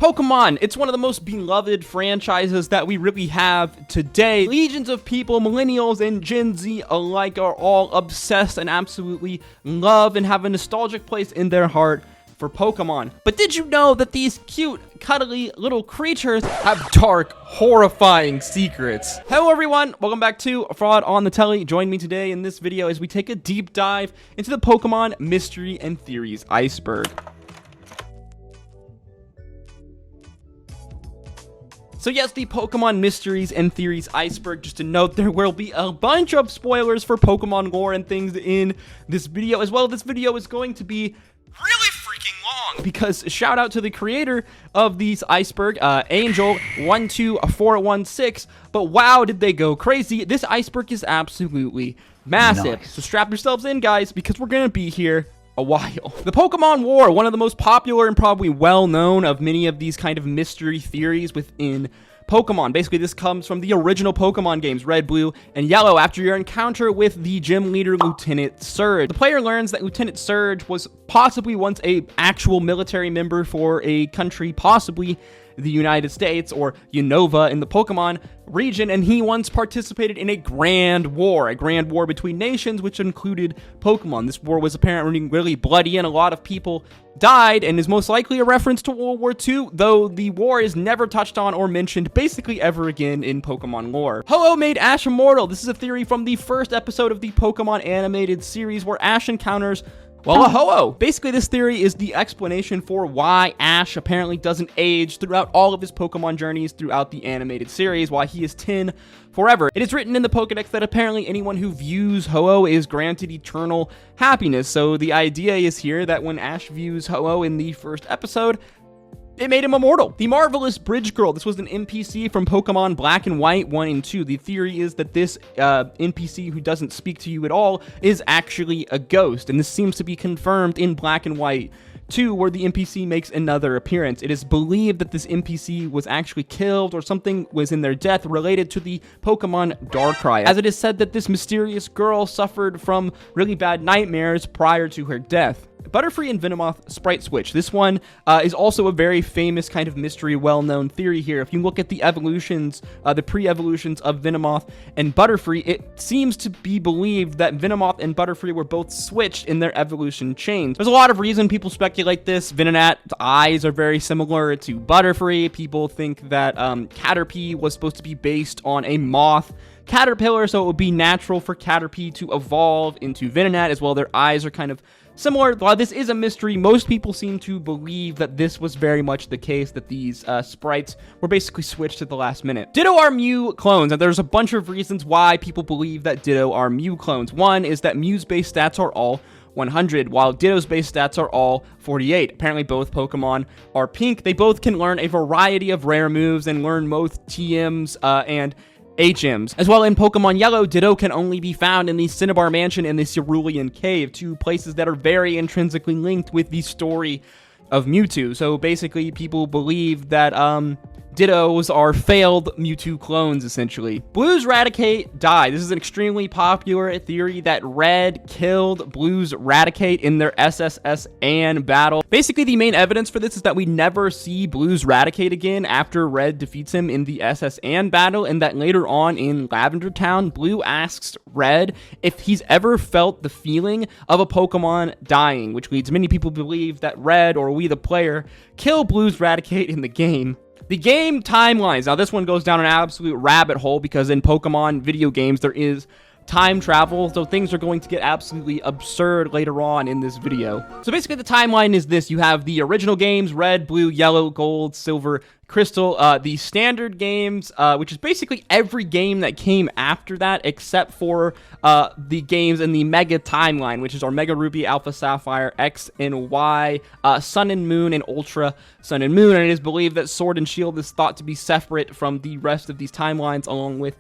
Pokemon, it's one of the most beloved franchises that we really have today. Legions of people, millennials and Gen Z alike, are all obsessed and absolutely love and have a nostalgic place in their heart for Pokemon. But did you know that these cute, cuddly little creatures have dark, horrifying secrets? Hello everyone, welcome back to Fraud on the Telly. Join me today in this video as we take a deep dive into the Pokemon Mystery and Theories Iceberg. So yes, the Pokemon Mysteries and Theories Iceberg. Just to note, there will be a bunch of spoilers for Pokemon lore and things in this video as well. This video is going to be really freaking long because shout out to the creator of these Iceberg, Angel12416. But wow, did they go crazy. This Iceberg is absolutely massive. Nice. So strap yourselves in, guys, because we're going to be here a while. The Pokemon War, one of the most popular and probably well-known of many of these kind of mystery theories within Pokemon. Basically, this comes from the original Pokemon games, Red, Blue, and Yellow, after your encounter with the gym leader, Lieutenant Surge. The player learns that Lieutenant Surge was possibly once an actual military member for a country, possibly the United States, or Unova in the Pokemon region, and he once participated in a grand war between nations, which included Pokemon. This war was apparently really bloody, and a lot of people died, and is most likely a reference to World War II, though the war is never touched on or mentioned basically ever again in Pokemon lore. Ho-Oh made Ash immortal. This is a theory from the first episode of the Pokemon animated series, where Ash encounters, well, a Ho-Oh. Basically, this theory is the explanation for why Ash apparently doesn't age throughout all of his Pokemon journeys throughout the animated series, why he is 10 forever. It is written in the Pokedex that apparently anyone who views Ho-Oh is granted eternal happiness. So the idea is here that when Ash views Ho-Oh in the first episode, it made him immortal. The Marvelous Bridge Girl. This was an NPC from Pokemon Black and White 1 and 2. The theory is that this NPC who doesn't speak to you at all is actually a ghost. And this seems to be confirmed in Black and White 2, where the NPC makes another appearance. It is believed that this NPC was actually killed, or something was in their death related to the Pokemon Darkrai, as it is said that this mysterious girl suffered from really bad nightmares prior to her death. Butterfree and Venomoth Sprite Switch. This one is also a very famous kind of mystery, well-known theory here. If you look at the evolutions, the pre-evolutions of Venomoth and Butterfree, it seems to be believed that Venomoth and Butterfree were both switched in their evolution chains. There's a lot of reason people speculate this. Venonat's eyes are very similar to Butterfree. People think that Caterpie was supposed to be based on a moth caterpillar, so it would be natural for Caterpie to evolve into Venonat as well. Their eyes are kind of similar. While this is a mystery, most people seem to believe that this was very much the case, that these sprites were basically switched at the last minute. Ditto are Mew clones, and there's a bunch of reasons why people believe that Ditto are Mew clones. One is that Mew's base stats are all 100, while Ditto's base stats are all 48. Apparently both Pokemon are pink. They both can learn a variety of rare moves and learn both TMs and HMs. As well, in Pokemon Yellow, Ditto can only be found in the Cinnabar Mansion and the Cerulean Cave, two places that are very intrinsically linked with the story of Mewtwo. So basically, people believe that Dittos are failed Mewtwo clones, essentially. Blue's Raticate died. This is an extremely popular theory that Red killed Blue's Raticate in their SSS Anne battle. Basically, the main evidence for this is that we never see Blue's Raticate again after Red defeats him in the SS Anne battle, and that later on in Lavender Town, Blue asks Red if he's ever felt the feeling of a Pokemon dying, which leads many people to believe that Red, or we the player, kill Blue's Raticate in the game. The game timelines. Now, this one goes down an absolute rabbit hole because in Pokemon video games, there is time travel, so things are going to get absolutely absurd later on in this video. So basically, the timeline is this. You have the original games, Red, Blue, Yellow, Gold, Silver, Crystal, the standard games, which is basically every game that came after that, except for the games in the Mega timeline, which is our Mega Ruby, Alpha Sapphire, X and Y, Sun and Moon, and Ultra Sun and Moon. And it is believed that Sword and Shield is thought to be separate from the rest of these timelines, along with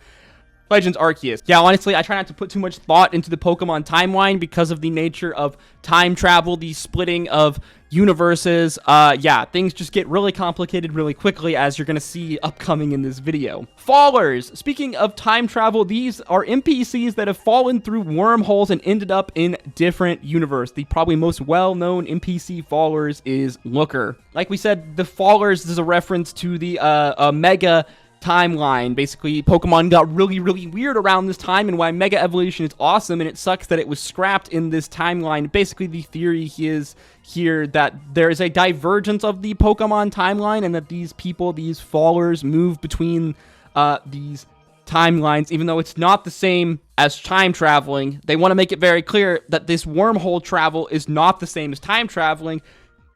Legends Arceus. Yeah, honestly, I try not to put too much thought into the Pokemon timeline because of the nature of time travel, the splitting of universes. Yeah, things just get really complicated really quickly, as you're gonna see upcoming in this video. Fallers. Speaking of time travel, these are NPCs that have fallen through wormholes and ended up in different universe. The probably most well-known NPC Fallers is Looker. Like we said, the Fallers is a reference to the Mega timeline. Basically, Pokemon got really weird around this time, and why Mega Evolution is awesome, and it sucks that it was scrapped in this timeline. Basically, the theory is here that there is a divergence of the Pokemon timeline, and that these people, these Fallers, move between these timelines, even though it's not the same as time traveling. They want to make it very clear that this wormhole travel is not the same as time traveling,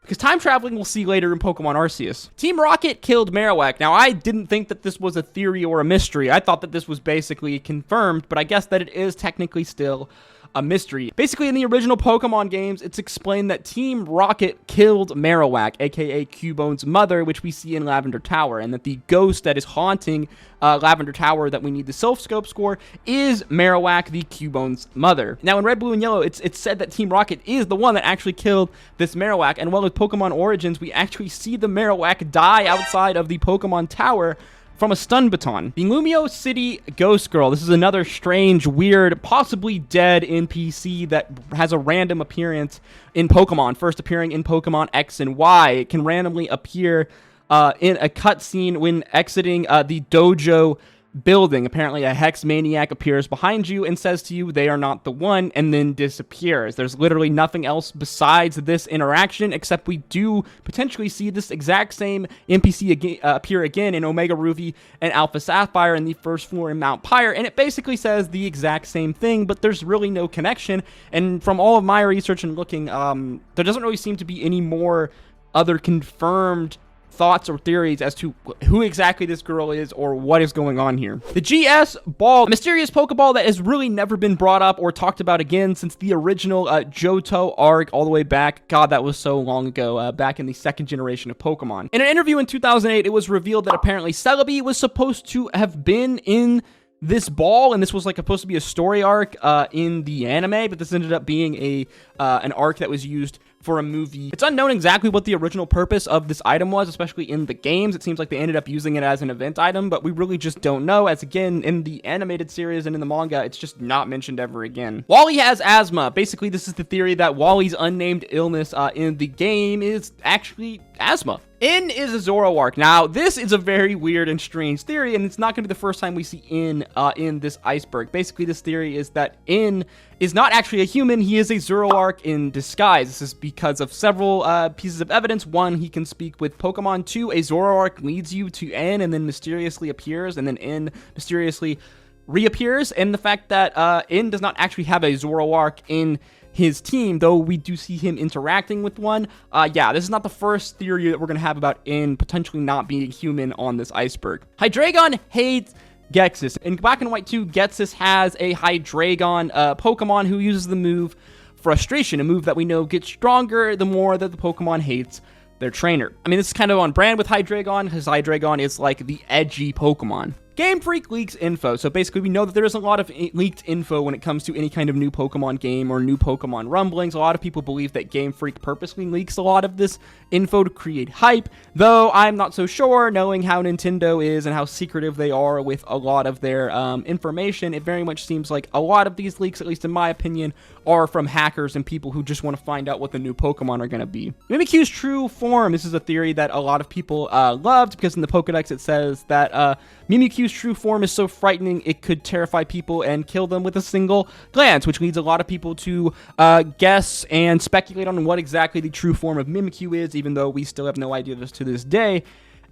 because time traveling we'll see later in Pokemon Arceus. Team Rocket killed Marowak. Now, I didn't think that this was a theory or a mystery. I thought that this was basically confirmed, but I guess that it is technically still a mystery. Basically, in the original Pokemon games, it's explained that Team Rocket killed Marowak, aka Cubone's mother, which we see in Lavender Tower, and that the ghost that is haunting Lavender Tower that we need the Silph Scope score is Marowak, the Cubone's mother. Now, in Red, Blue, and Yellow, it's said that Team Rocket is the one that actually killed this Marowak, and well, with Pokemon Origins, we actually see the Marowak die outside of the Pokemon Tower from a stun baton. The Lumio City Ghost Girl. This is another strange, weird, possibly dead NPC that has a random appearance in Pokemon. First appearing in Pokemon X and Y. It can randomly appear in a cutscene when exiting the dojo building. Apparently, a Hex Maniac appears behind you and says to you they are not the one, and then disappears. There's literally nothing else besides this interaction, except we do potentially see this exact same NPC appear again in Omega Ruby and Alpha Sapphire in the first floor in Mount Pyre, and it basically says the exact same thing, but there's really no connection. And from all of my research and looking, there doesn't really seem to be any more other confirmed thoughts or theories as to who exactly this girl is or what is going on here. The GS Ball, a mysterious Pokeball that has really never been brought up or talked about again since the original Johto arc all the way back. God, that was so long ago, back in the second generation of Pokemon. In an interview in 2008, it was revealed that apparently Celebi was supposed to have been in this ball, and this was like supposed to be a story arc in the anime, but this ended up being an arc that was used for a movie. It's unknown exactly what the original purpose of this item was, especially in the games. It seems like they ended up using it as an event item, but we really just don't know, as again, in the animated series and in the manga, it's just not mentioned ever again. Wally has asthma. Basically, this is the theory that Wally's unnamed illness in the game is actually asthma. In is a Zoroark. Now, this is a very weird and strange theory, and it's not going to be the first time we see in this iceberg. Basically, this theory is that In is not actually a human. He is a Zoroark in disguise. This is because of several pieces of evidence. One, he can speak with Pokemon. Two, a Zoroark leads you to N and then mysteriously appears, and then N mysteriously reappears. And the fact that N does not actually have a Zoroark in his team, though we do see him interacting with one. Yeah, this is not the first theory that we're going to have about In potentially not being human on this iceberg. Hydreigon hates Gexus. In Black and White 2, Gexus has a Hydreigon Pokemon who uses the move Frustration, a move that we know gets stronger the more that the Pokemon hates their trainer. I mean, this is kind of on brand with Hydreigon, because Hydreigon is like the edgy Pokemon. Game Freak leaks info. So basically, we know that there is a lot of leaked info when it comes to any kind of new Pokemon game or new Pokemon rumblings. A lot of people believe that Game Freak purposely leaks a lot of this info to create hype, though I'm not so sure. Knowing how Nintendo is and how secretive they are with a lot of their information, it very much seems like a lot of these leaks, at least in my opinion, are from hackers and people who just want to find out what the new Pokemon are going to be. Mimikyu's true form. This is a theory that a lot of people loved, because in the Pokedex it says that Mimikyu's true form is so frightening it could terrify people and kill them with a single glance, which leads a lot of people to guess and speculate on what exactly the true form of Mimikyu is, even though we still have no idea this to this day.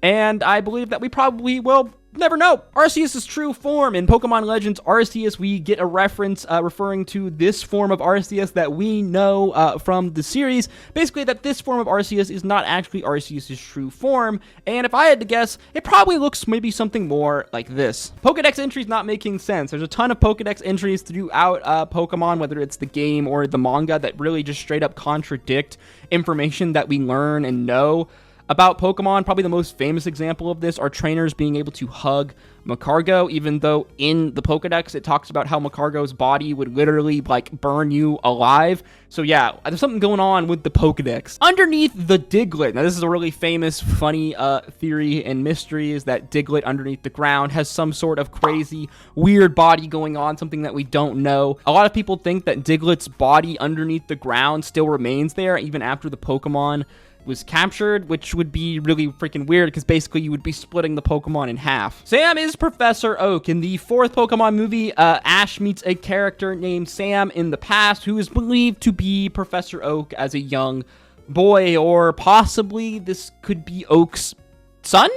And I believe that we probably will never know. Arceus' true form. In Pokemon Legends Arceus, we get a reference referring to this form of Arceus that we know from the series. Basically, that this form of Arceus is not actually Arceus' true form. And if I had to guess, it probably looks maybe something more like this. Pokedex entries not making sense. There's a ton of Pokedex entries throughout Pokemon, whether it's the game or the manga, that really just straight up contradict information that we learn and know about Pokemon. Probably the most famous example of this are trainers being able to hug Macargo, even though in the Pokedex it talks about how Macargo's body would literally like burn you alive. So yeah, there's something going on with the Pokedex. Underneath the Diglett, now this is a really famous, funny theory and mystery, is that Diglett underneath the ground has some sort of crazy, weird body going on, something that we don't know. A lot of people think that Diglett's body underneath the ground still remains there even after the Pokemon was captured, which would be really freaking weird because basically you would be splitting the Pokemon in half. Sam is Professor Oak. In the 4th Pokemon movie, Ash meets a character named Sam in the past who is believed to be Professor Oak as a young boy, or possibly this could be Oak's son?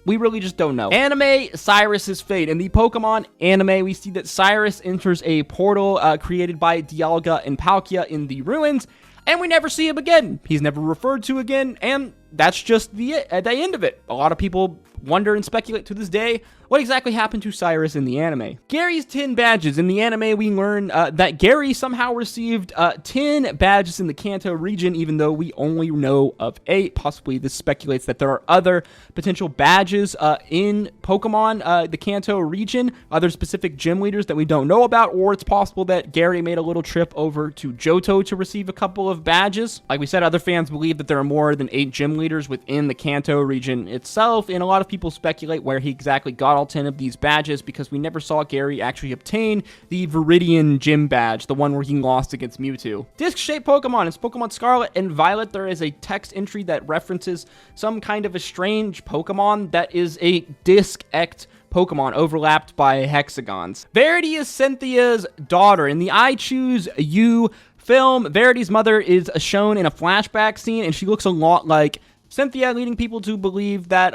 We really just don't know. Anime, Cyrus's fate. In the Pokemon anime, we see that Cyrus enters a portal created by Dialga and Palkia in the ruins, and we never see him again. He's never referred to again, and that's just the end of it. A lot of people wonder and speculate to this day what exactly happened to Cyrus in the anime. Gary's 10 badges. In the anime, we learn that Gary somehow received 10 badges in the Kanto region, even though we only know of 8. Possibly this speculates that there are other potential badges in Pokemon, the Kanto region, other specific gym leaders that we don't know about, or it's possible that Gary made a little trip over to Johto to receive a couple of badges. Like we said, other fans believe that there are more than 8 gym leaders within the Kanto region itself, and a lot of people speculate where he exactly got all 10 of these badges because we never saw Gary actually obtain the Viridian Gym badge, the one where he lost against Mewtwo. Disc-shaped Pokemon. In Pokemon Scarlet and Violet, there is a text entry that references some kind of a strange Pokemon that is a disc-ect Pokemon overlapped by hexagons. Verity is Cynthia's daughter. In the I Choose You film, Verity's mother is shown in a flashback scene, and she looks a lot like Cynthia, leading people to believe that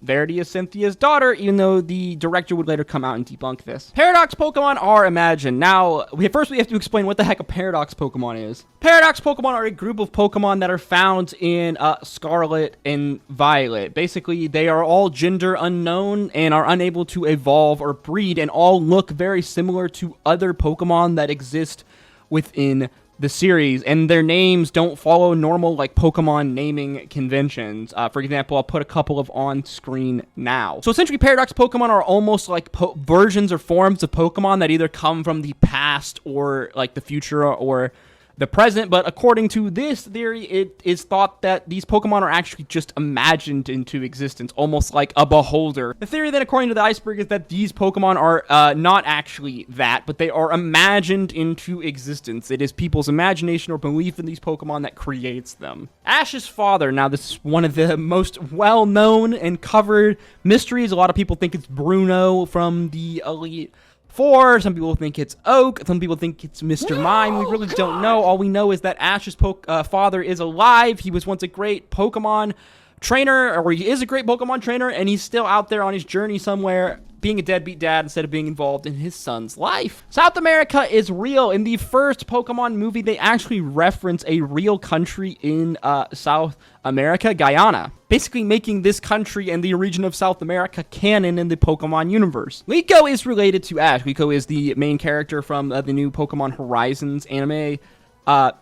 Verity is Cynthia's daughter, even though the director would later come out and debunk this. Paradox Pokemon are imagined. Now, first we have to explain what the heck a Paradox Pokemon is. Paradox Pokemon are a group of Pokemon that are found in Scarlet and Violet. Basically, they are all gender unknown and are unable to evolve or breed, and all look very similar to other Pokemon that exist within the series, and their names don't follow normal like Pokemon naming conventions. For example, I'll put a couple of on screen now. So essentially, Paradox Pokemon are almost like versions or forms of Pokemon that either come from the past or like the future or the present, but according to this theory, it is thought that these Pokemon are actually just imagined into existence, almost like a beholder. The theory then, according to the Iceberg, is that these Pokemon are not actually that, but they are imagined into existence. It is people's imagination or belief in these Pokemon that creates them. Ash's father. Now, this is one of the most well-known and covered mysteries. A lot of people think it's Bruno from the Elite Four. Some people think it's Oak. Some people think it's Mr. Mime. We really don't know. All we know is that Ash's father is alive. He was once a great Pokemon trainer, or he is a great Pokemon trainer, and he's still out there on his journey somewhere, being a deadbeat dad instead of being involved in his son's life. South America is real. In the first Pokemon movie, they actually reference a real country in South America, Guyana, basically making this country and the region of South America canon in the Pokemon universe. Liko is related to Ash. Liko is the main character from the new Pokemon Horizons anime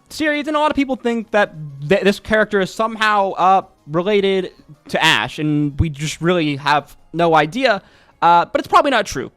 series, and a lot of people think that this character is somehow related to Ash, and we just really have no idea. But it's probably not true.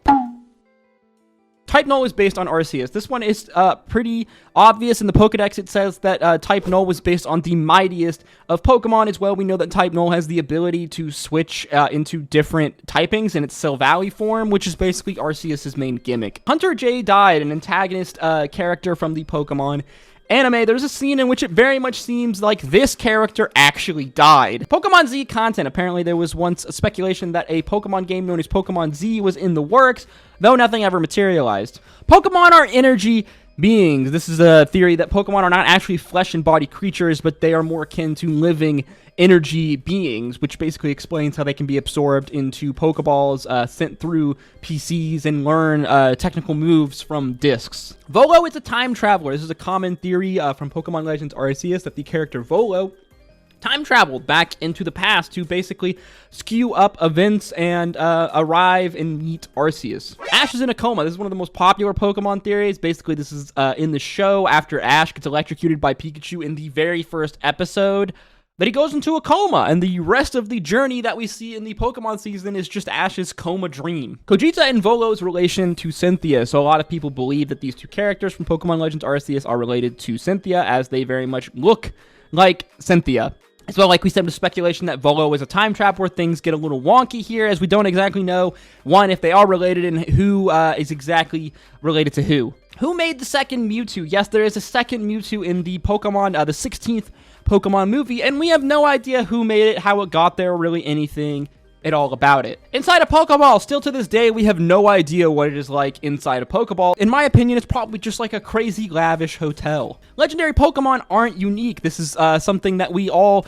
Type Null is based on Arceus. This one is pretty obvious. In the Pokedex, it says that Type Null was based on the mightiest of Pokemon as well. We know that Type Null has the ability to switch into different typings in its Silvally form, which is basically Arceus' main gimmick. Hunter J died, an antagonist character from the Pokemon anime. There's a scene in which it very much seems like this character actually died. Pokemon Z content. Apparently there was once a speculation that a Pokemon game known as Pokemon Z was in the works, though nothing ever materialized. Pokemon are energy beings. This is a theory that Pokemon are not actually flesh and body creatures, but they are more akin to living energy beings, which basically explains how they can be absorbed into Pokeballs, sent through PCs, and learn technical moves from discs. Volo is a time traveler. This is a common theory from Pokemon Legends Arceus that the character Volo time traveled back into the past to basically skew up events and arrive and meet Arceus. Ash is in a coma. This is one of the most popular Pokemon theories. Basically, this is in the show after Ash gets electrocuted by Pikachu in the very first episode that he goes into a coma, and the rest of the journey that we see in the Pokemon season is just Ash's coma dream. Gogeta and Volo's relation to Cynthia. So a lot of people believe that these two characters from Pokemon Legends Arceus are related to Cynthia, as they very much look like Cynthia. As well, like we said, with speculation that Volo is a time trap where things get a little wonky here, as we don't exactly know, one, if they are related, and who is exactly related to who. Who made the second Mewtwo? Yes, there is a second Mewtwo in the Pokemon, the 16th Pokemon movie, and we have no idea who made it, how it got there, really anything at all about it. Inside a Pokeball, still to this day, we have no idea what it is like inside a Pokeball. In my opinion, it's probably just like a crazy, lavish hotel. Legendary Pokemon aren't unique. This is something that we all,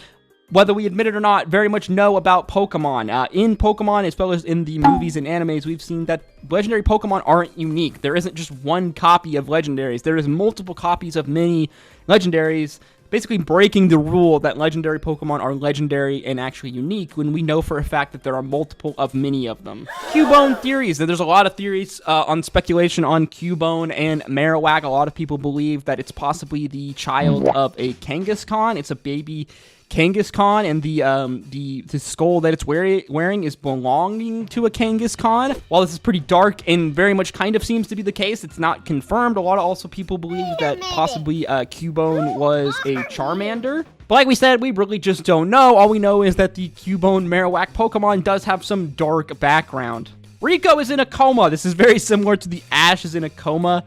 whether we admit it or not, very much know about Pokemon. In Pokemon, as well as in the movies and animes, we've seen that legendary Pokemon aren't unique. There isn't just one copy of legendaries. There is multiple copies of many legendaries, basically breaking the rule that legendary Pokemon are legendary and actually unique, when we know for a fact that there are multiple of many of them. Cubone theories. There's a lot of theories on speculation on Cubone and Marowak. A lot of people believe that it's possibly the child of a Kangaskhan. It's a baby Kangaskhan, and the skull that it's wearing is belonging to a Kangaskhan. While this is pretty dark and very much kind of seems to be the case, it's not confirmed. A lot of also people believe that possibly Cubone was a Charmander. But like we said, we really just don't know. All we know is that the Cubone Marowak Pokemon does have some dark background. Rico is in a coma. This is very similar to the Ash is in a coma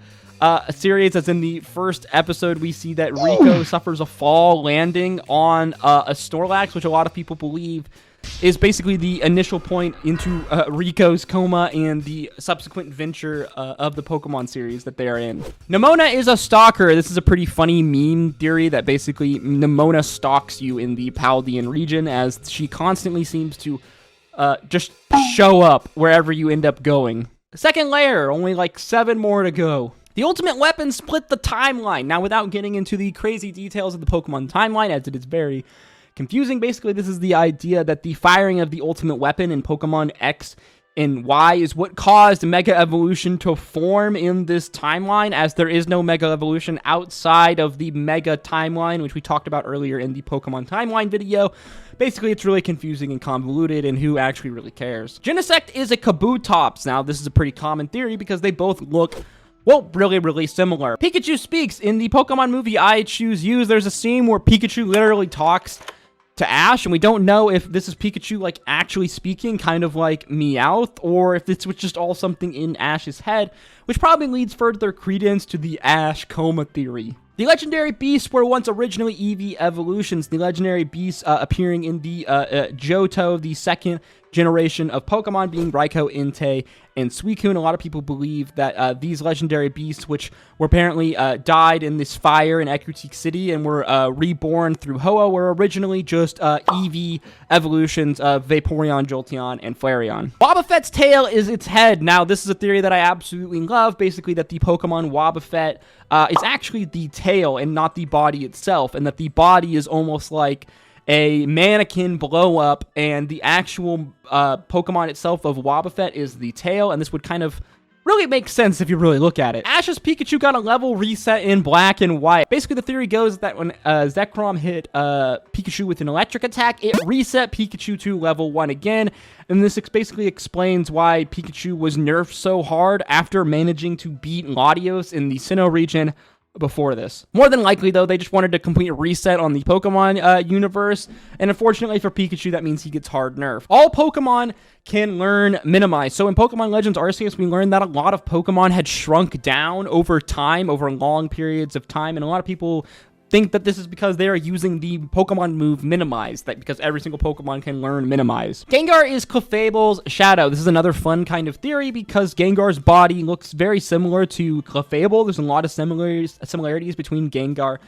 series, as in the first episode we see that Rico suffers a fall landing on a Snorlax, which a lot of people believe is basically the initial point into Rico's coma and the subsequent venture of the Pokemon series that they are in. Nemona is a stalker. This is a pretty funny meme theory that basically Nemona stalks you in the Paldean region, as she constantly seems to just show up wherever you end up going. Second layer, only like 7 more to go. The ultimate weapon split the timeline. Now, without getting into the crazy details of the Pokemon timeline, as it is very confusing, basically this is the idea that the firing of the ultimate weapon in Pokemon X and Y is what caused Mega Evolution to form in this timeline, as there is no Mega Evolution outside of the Mega timeline, which we talked about earlier in the Pokemon timeline video. Basically, it's really confusing and convoluted, and who actually really cares? Genesect is a Kabutops. Now, this is a pretty common theory because they both look, well, really similar. Pikachu speaks. In the Pokemon movie I Choose You, there's a scene where Pikachu literally talks to Ash, and we don't know if this is Pikachu like actually speaking, kind of like Meowth, or if this was just all something in Ash's head, which probably leads further credence to the Ash coma theory. The legendary beasts were once originally Eevee evolutions. The legendary beasts appearing in the Johto, the second generation of Pokemon, being Raikou, Entei, and Suicune. A lot of people believe that these legendary beasts, which were apparently died in this fire in Ecruteak City and were reborn through Ho-Oh, were originally just Eevee evolutions of Vaporeon, Jolteon, and Flareon. Wobbuffet's tail is its head. Now, this is a theory that I absolutely love, basically that the Pokemon Wobbuffet is actually the tail and not the body itself, and that the body is almost like a mannequin blow up, and the actual Pokemon itself of Wobbuffet is the tail, and this would kind of really make sense if you really look at it. Ash's Pikachu got a level reset in Black and White. Basically, the theory goes that when Zekrom hit Pikachu with an electric attack, it reset Pikachu to level 1 again, and this basically explains why Pikachu was nerfed so hard after managing to beat Latios in the Sinnoh region before this. More than likely, though, they just wanted a complete reset on the Pokemon universe, and unfortunately for Pikachu, that means he gets hard nerfed. All Pokemon can learn Minimize. So in Pokemon Legends Arceus, we learned that a lot of Pokemon had shrunk down over time, over long periods of time, and a lot of people think that this is because they are using the Pokemon move Minimize, that because every single Pokemon can learn Minimize. Gengar is Clefable's shadow. This is another fun kind of theory because Gengar's body looks very similar to Clefable. There's a lot of similarities between Gengar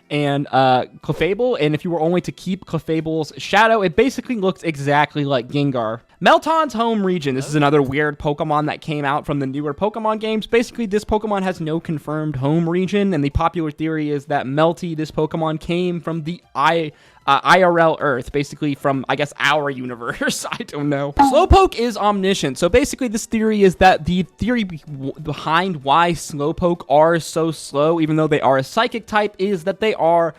and Clefable, and if you were only to keep Clefable's shadow, it basically looks exactly like Gengar. Melton's home region. This is another weird Pokemon that came out from the newer Pokemon games. Basically, this Pokemon has no confirmed home region, and the popular theory is that Melty, this Pokemon, came from the IRL Earth, basically from, I guess, our universe. I don't know. Slowpoke is omniscient. So basically, this theory is that the theory behind why Slowpoke are so slow, even though they are a psychic type, is that they are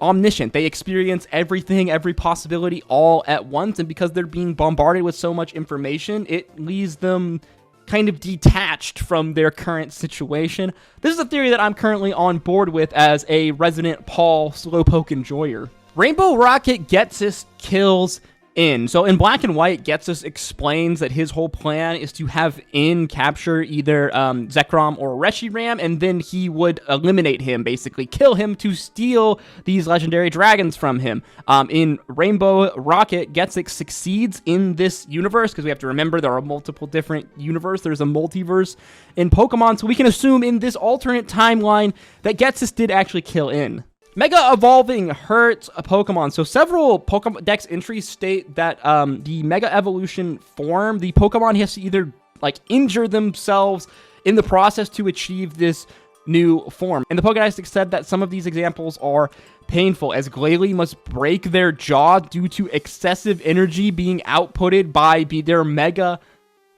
omniscient. They experience everything, every possibility all at once, and because they're being bombarded with so much information, it leaves them kind of detached from their current situation. This is a theory that I'm currently on board with as a resident Paul Slowpoke enjoyer. Rainbow Rocket gets us kills In. So in Black and White, Getsus explains that his whole plan is to have In capture either Zekrom or Reshiram, and then he would eliminate him, basically kill him to steal these legendary dragons from him. In Rainbow Rocket, Getsus succeeds in this universe, because we have to remember there are multiple different universes. There's a multiverse in Pokemon, so we can assume in this alternate timeline that Getsus did actually kill In. Mega Evolving hurts a Pokemon. So several Pokedex entries state that the Mega Evolution form, the Pokemon has to either like injure themselves in the process to achieve this new form. And the Pokedex said that some of these examples are painful, as Glalie must break their jaw due to excessive energy being outputted by their Mega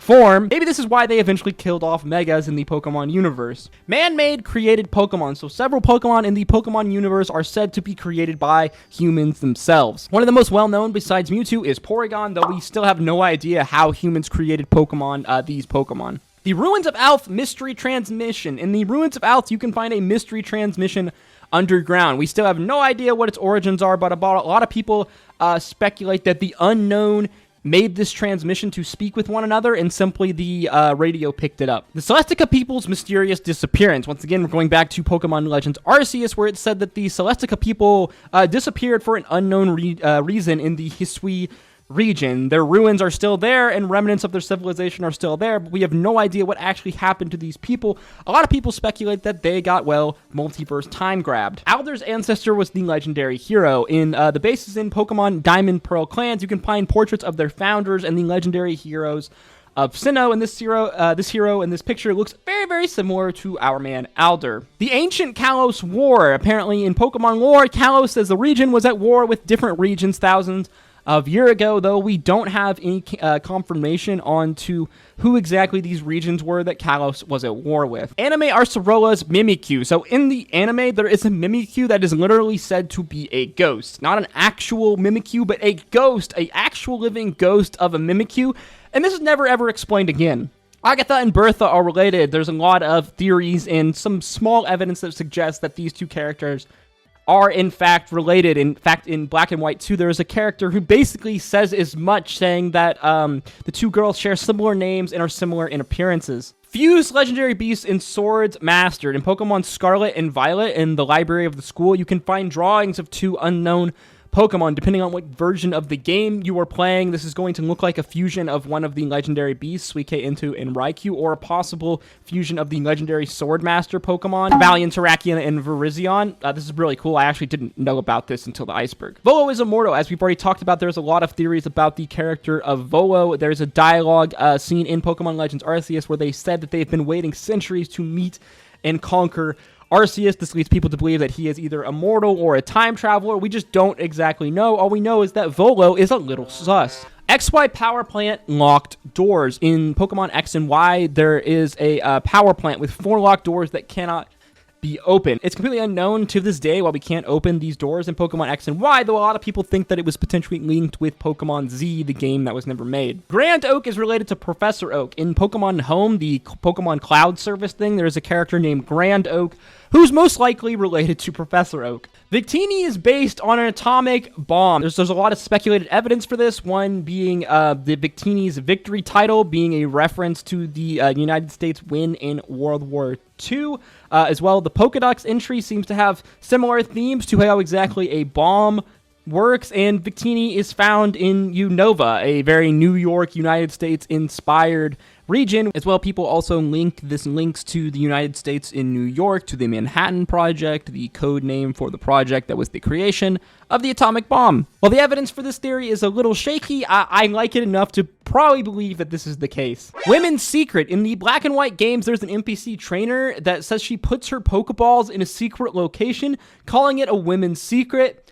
form. Maybe this is why they eventually killed off Megas in the Pokemon universe. Man-made created Pokemon. So several Pokemon in the Pokemon universe are said to be created by humans themselves. One of the most well-known besides Mewtwo is Porygon, though we still have no idea how humans created Pokemon, these Pokemon. The Ruins of Alph Mystery Transmission. In the Ruins of Alph, you can find a mystery transmission underground. We still have no idea what its origins are, but a lot of people speculate that the unknown made this transmission to speak with one another, and simply the radio picked it up. The Celestica people's mysterious disappearance. Once again, we're going back to Pokemon Legends Arceus, where it said that the Celestica people disappeared for an unknown reason in the Hisui region. Their ruins are still there, and remnants of their civilization are still there, but we have no idea what actually happened to these people. A lot of people speculate that they got, well, multiverse time grabbed. Alder's ancestor was the legendary hero. In the bases in Pokemon Diamond Pearl clans, you can find portraits of their founders and the legendary heroes of Sinnoh, and this hero in this picture looks very, very similar to our man Alder. The Ancient Kalos War. Apparently in Pokemon lore, Kalos says the region was at war with different regions thousands of years ago, though we don't have any confirmation on to who exactly these regions were that Kalos was at war with. Anime Arcerola's Mimikyu. So in the anime, there is a Mimikyu that is literally said to be a ghost. Not an actual Mimikyu, but a ghost, a actual living ghost of a Mimikyu. And this is never ever explained again. Agatha and Bertha are related. There's a lot of theories and some small evidence that suggests that these two characters are in fact related. In fact, in Black and White 2, there is a character who basically says as much, saying that the two girls share similar names and are similar in appearances. Fuse legendary beasts in Swords Mastered. In Pokemon Scarlet and Violet, in the library of the school, you can find drawings of two unknown Pokemon. Depending on what version of the game you are playing, this is going to look like a fusion of one of the legendary beasts, Suicune, Into, and Raikou, or a possible fusion of the legendary Swordmaster Pokemon, Valiant, Terrakion, and Virizion. This is really cool. I actually didn't know about this until the Iceberg. Volo is immortal. As we've already talked about, there's a lot of theories about the character of Volo. There's a dialogue scene in Pokemon Legends Arceus where they said that they've been waiting centuries to meet and conquer Arceus. This leads people to believe that he is either immortal or a time traveler. We just don't exactly know. All we know is that Volo is a little sus. XY Power Plant locked doors. In Pokemon X and Y, there is a power plant with 4 locked doors that cannot be open. It's completely unknown to this day why we can't open these doors in Pokemon X and Y, though a lot of people think that it was potentially linked with Pokemon Z, the game that was never made. Grand Oak is related to Professor Oak. In Pokemon Home, the Pokemon Cloud Service thing, there is a character named Grand Oak who's most likely related to Professor Oak. Victini is based on an atomic bomb. There's a lot of speculated evidence for this, one being the Victini's victory title being a reference to the United States win in World War II. As well, the Pokedex entry seems to have similar themes to how exactly a bomb works, and Victini is found in Unova, a very New York, United States inspired region. As well, people also links to the United States in New York, to the Manhattan Project, the code name for the project that was the creation of the atomic bomb. While the evidence for this theory is a little shaky, I like it enough to probably believe that this is the case. Women's Secret. In the Black and White games, there's an NPC trainer that says she puts her Pokeballs in a secret location, calling it a women's secret.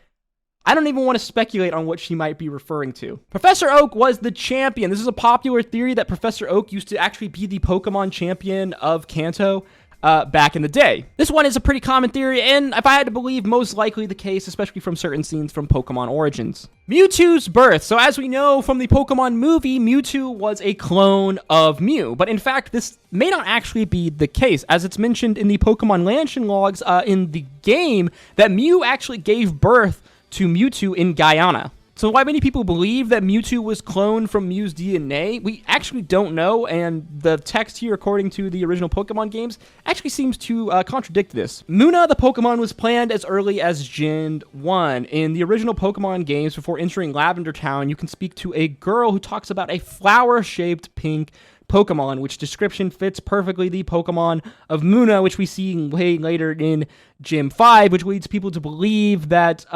I don't even want to speculate on what she might be referring to. Professor Oak was the champion. This is a popular theory that Professor Oak used to actually be the Pokemon champion of Kanto. back in the day. This one is a pretty common theory, and if I had to believe, most likely the case, especially from certain scenes from Pokemon Origins. Mewtwo's birth. So as we know from the Pokemon movie, Mewtwo was a clone of Mew, but in fact, this may not actually be the case, as it's mentioned in the Pokemon Mansion logs in the game that Mew actually gave birth to Mewtwo in Guyana. So why many people believe that Mewtwo was cloned from Mew's DNA, we actually don't know, and the text here, according to the original Pokemon games, actually seems to contradict this. Munna, the Pokemon, was planned as early as Gen 1. In the original Pokemon games, before entering Lavender Town, you can speak to a girl who talks about a flower-shaped pink Pokemon, which description fits perfectly the Pokemon of Munna, which we see way later in Gym 5, which leads people to believe that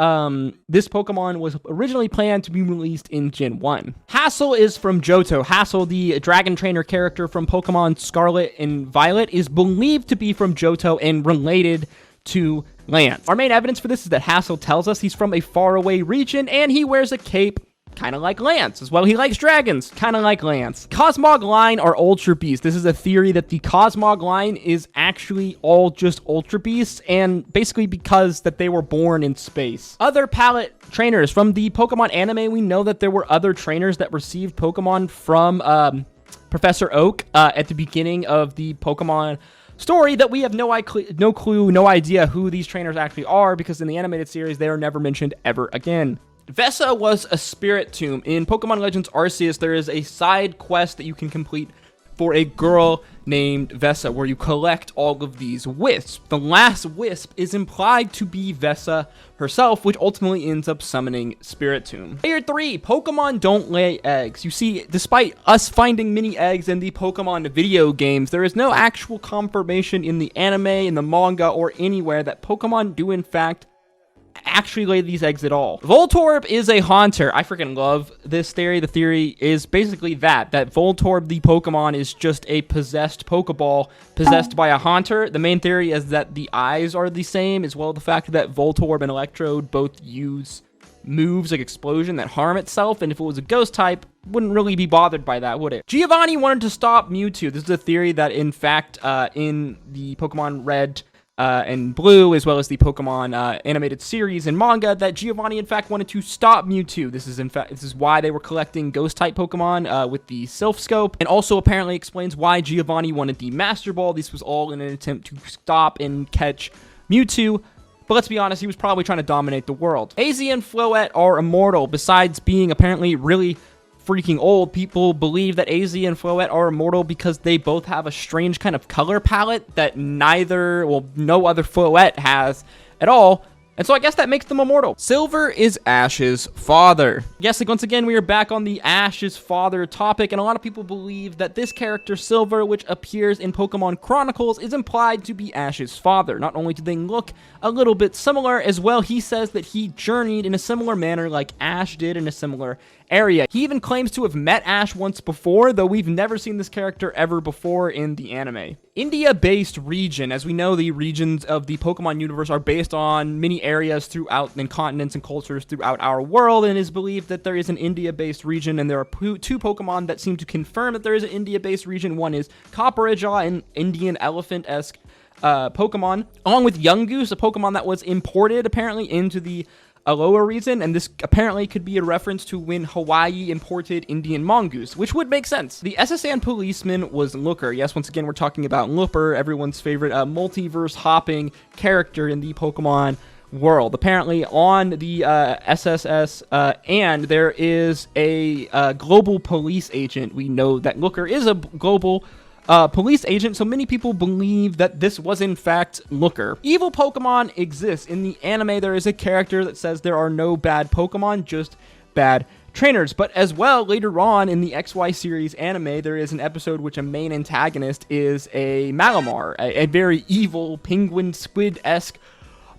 this Pokemon was originally planned to be released in Gen 1. Hassel is from Johto. Hassel, the dragon trainer character from Pokemon Scarlet and Violet, is believed to be from Johto and related to Lance. Our main evidence for this is that Hassel tells us he's from a faraway region, and he wears a cape kind of like Lance. As well, he likes dragons, kind of like Lance. Cosmog line are Ultra Beasts. This is a theory that the Cosmog line is actually all just Ultra Beasts, and basically because that they were born in space. Other palette trainers. From the Pokemon anime, we know that there were other trainers that received Pokemon from Professor Oak at the beginning of the Pokemon story, that we have no clue, no idea who these trainers actually are, because in the animated series, they are never mentioned ever again. Vessa was a spirit tomb. In Pokemon Legends Arceus, there is a side quest that you can complete for a girl named Vessa, where you collect all of these wisps. The last wisp is implied to be Vessa herself, which ultimately ends up summoning Spirit Tomb. Layer 3, Pokemon don't lay eggs. You see, despite us finding many eggs in the Pokemon video games, there is no actual confirmation in the anime, in the manga, or anywhere that Pokemon do in fact actually lay these eggs at all. Voltorb is a haunter. I freaking love this theory. The theory is basically that Voltorb, the Pokemon, is just a possessed Pokeball possessed by a haunter. The main theory is that the eyes are the same, as well as the fact that Voltorb and Electrode both use moves like Explosion that harm itself, and if it was a ghost type, wouldn't really be bothered by that, would it? Giovanni wanted to stop Mewtwo. This is a theory that, in fact, in the Pokemon Red and Blue, as well as the Pokemon animated series and manga, that Giovanni in fact wanted to stop Mewtwo. This is why they were collecting ghost type Pokemon with the Sylph Scope, and also apparently explains why Giovanni wanted the Master Ball. This was all in an attempt to stop and catch Mewtwo. But let's be honest, he was probably trying to dominate the world. AZ and Floette are immortal. Besides being apparently really freaking old, people believe that AZ and Floette are immortal because they both have a strange kind of color palette that no other Floette has at all. And so I guess that makes them immortal. Silver is Ash's father. Yes, like once again, we are back on the Ash's father topic, and a lot of people believe that this character, Silver, which appears in Pokemon Chronicles, is implied to be Ash's father. Not only do they look a little bit similar, as well, he says that he journeyed in a similar manner like Ash did in a similar area. He even claims to have met Ash once before, though we've never seen this character ever before in the anime. India-based region. As we know, the regions of the Pokemon universe are based on many areas throughout, and continents and cultures throughout our world, and it is believed that there is an India-based region, and there are two Pokemon that seem to confirm that there is an India-based region. One is Copperajah, an Indian elephant-esque Pokemon, along with Yungoos, a Pokemon that was imported apparently into the Alola region, and this apparently could be a reference to when Hawaii imported Indian mongoose, which would make sense. The SSN policeman was Looker. Yes, once again, we're talking about Looper, everyone's favorite multiverse hopping character in the Pokemon world. Apparently on the SSS, and there is a global police agent. We know that Looker is a global police agent, so many people believe that this was in fact Looker. Evil Pokemon exists. In the anime, there is a character that says there are no bad Pokemon, just bad trainers. But as well, later on in the XY series anime, there is an episode which a main antagonist is a Malamar, a very evil penguin squid-esque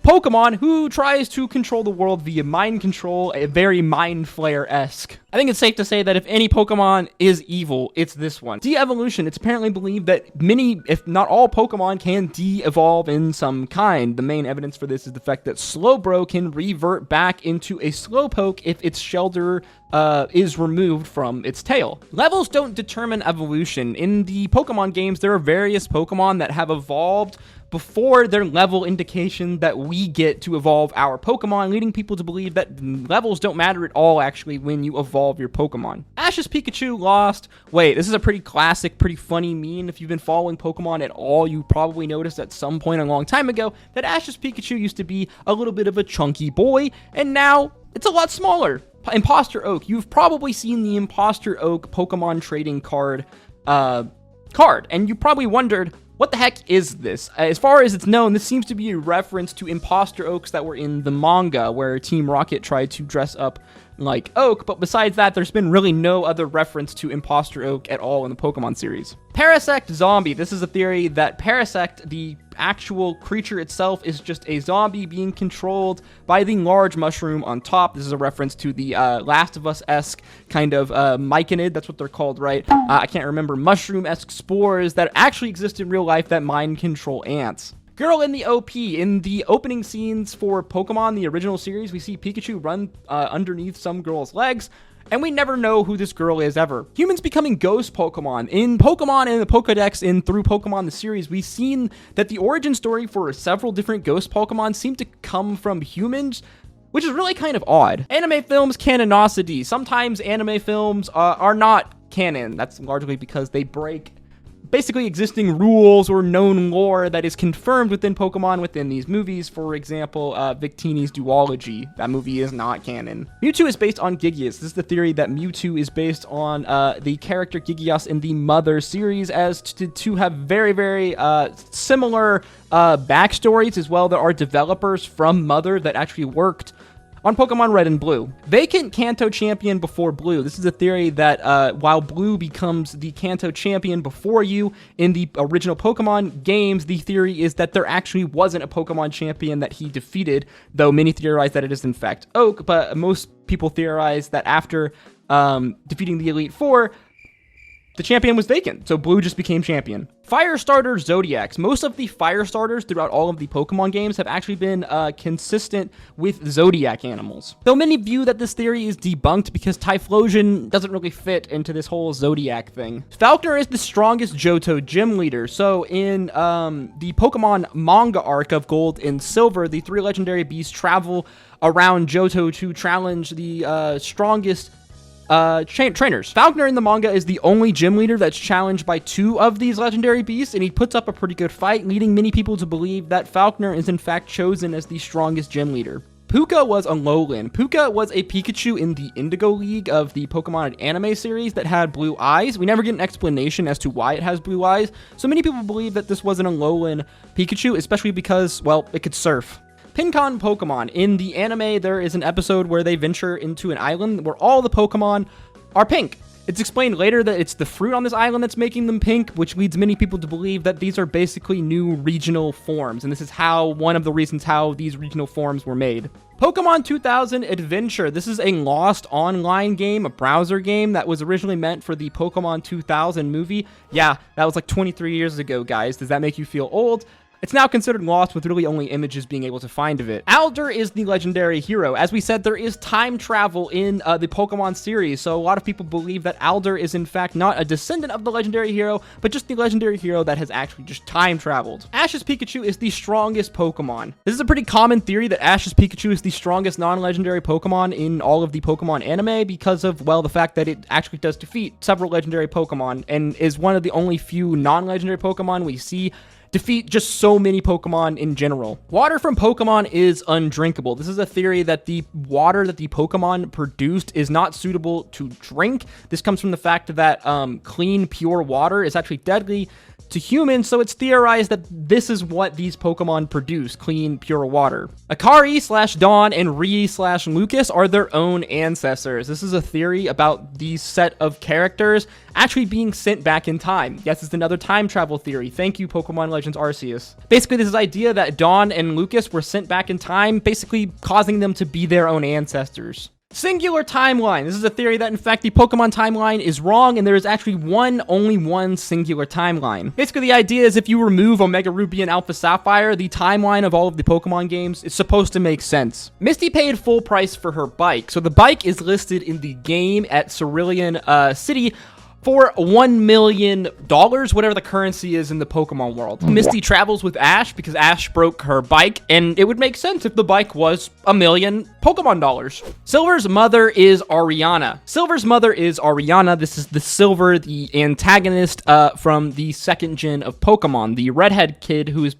Pokemon who tries to control the world via mind control, a very Mind Flayer-esque. I think it's safe to say that if any Pokemon is evil, it's this one. De-evolution, it's apparently believed that many, if not all Pokemon can de-evolve in some kind. The main evidence for this is the fact that Slowbro can revert back into a Slowpoke if its shelter is removed from its tail. Levels don't determine evolution. In the Pokemon games, there are various Pokemon that have evolved before their level indication that we get to evolve our Pokemon, leading people to believe that levels don't matter at all, actually, when you evolve your Pokemon. Ash's Pikachu lost. Wait, this is a pretty classic, pretty funny meme. If you've been following Pokemon at all, you probably noticed at some point a long time ago that Ash's Pikachu used to be a little bit of a chunky boy, and now it's a lot smaller. Imposter Oak. You've probably seen the Imposter Oak Pokemon trading card, and you probably wondered, what the heck is this? As far as it's known, this seems to be a reference to Imposter Oaks that were in the manga, where Team Rocket tried to dress up like Oak, but besides that, there's been really no other reference to Imposter Oak at all in the Pokemon series. Parasect Zombie. This is a theory that Parasect, the actual creature itself, is just a zombie being controlled by the large mushroom on top. This is a reference to the Last of Us-esque kind of myconid, that's what they're called, right? I can't remember, mushroom-esque spores that actually exist in real life that mind control ants. Girl in the OP. In the opening scenes for Pokemon, the original series, we see Pikachu run underneath some girl's legs, and we never know who this girl is ever. Humans becoming ghost Pokemon. In Pokemon and the Pokedex and through Pokemon the series, we've seen that the origin story for several different ghost Pokemon seem to come from humans, which is really kind of odd. Anime films canonicity. Sometimes anime films are not canon. That's largely because they break basically existing rules or known lore that is confirmed within Pokemon within these movies. For example, Victini's duology. That movie is not canon. Mewtwo is based on Gigius. This is the theory that Mewtwo is based on the character Gigius in the Mother series, as to have very, very similar backstories as well. There are developers from Mother that actually worked on Pokemon Red and Blue. Vacant Kanto champion before Blue. This is a theory that while Blue becomes the Kanto champion before you in the original Pokemon games, the theory is that there actually wasn't a Pokemon champion that he defeated, though many theorize that it is in fact Oak, but most people theorize that after defeating the Elite Four, the champion was vacant, so Blue just became champion. Fire starter Zodiacs. Most of the fire starters throughout all of the Pokemon games have actually been consistent with Zodiac animals. Though many view that this theory is debunked because Typhlosion doesn't really fit into this whole Zodiac thing. Falkner is the strongest Johto gym leader. So in the Pokemon manga arc of Gold and Silver, the three legendary beasts travel around Johto to challenge the strongest trainers. Falkner in the manga is the only gym leader that's challenged by two of these legendary beasts, and he puts up a pretty good fight, leading many people to believe that Falkner is in fact chosen as the strongest gym leader. Puka was a Alolan. Puka was a Pikachu in the Indigo League of the Pokemon anime series that had blue eyes. We never get an explanation as to why it has blue eyes, so many people believe that this was an Alolan Pikachu, especially because, well, it could surf. Pincon Pokemon. In the anime, there is an episode where they venture into an island where all the Pokemon are pink. It's explained later that it's the fruit on this island that's making them pink, which leads many people to believe that these are basically new regional forms, and this is one of the reasons how these regional forms were made. Pokemon 2000 Adventure. This is a lost online game, a browser game that was originally meant for the Pokemon 2000 movie. Yeah, that was like 23 years ago, guys. Does that make you feel old? It's now considered lost, with really only images being able to find of it. Alder is the legendary hero. As we said, there is time travel in the Pokemon series, so a lot of people believe that Alder is in fact not a descendant of the legendary hero, but just the legendary hero that has actually just time traveled. Ash's Pikachu is the strongest Pokemon. This is a pretty common theory that Ash's Pikachu is the strongest non-legendary Pokemon in all of the Pokemon anime because of, well, the fact that it actually does defeat several legendary Pokemon and is one of the only few non-legendary Pokemon we see defeat just so many Pokemon in general. Water from Pokemon is undrinkable. This is a theory that the water that the Pokemon produced is not suitable to drink. This comes from the fact that clean, pure water is actually deadly to humans, so it's theorized that this is what these Pokemon produce, clean, pure water. Akari/Dawn and Ree/Lucas are their own ancestors. This is a theory about these set of characters actually being sent back in time. Yes, it's another time travel theory. Thank you, Pokemon Legends Arceus. Basically, this idea that Dawn and Lucas were sent back in time, basically causing them to be their own ancestors. Singular timeline. This is a theory that, in fact, the Pokemon timeline is wrong, and there is actually only one singular timeline. Basically, the idea is if you remove Omega Ruby and Alpha Sapphire, the timeline of all of the Pokemon games is supposed to make sense. Misty paid full price for her bike. So the bike is listed in the game at Cerulean City for $1 million, whatever the currency is in the Pokemon world. Misty travels with Ash because Ash broke her bike, and it would make sense if the bike was $1 million Pokemon dollars. Silver's mother is Ariana. This is the Silver, the antagonist from the second gen of Pokemon, the redhead kid who is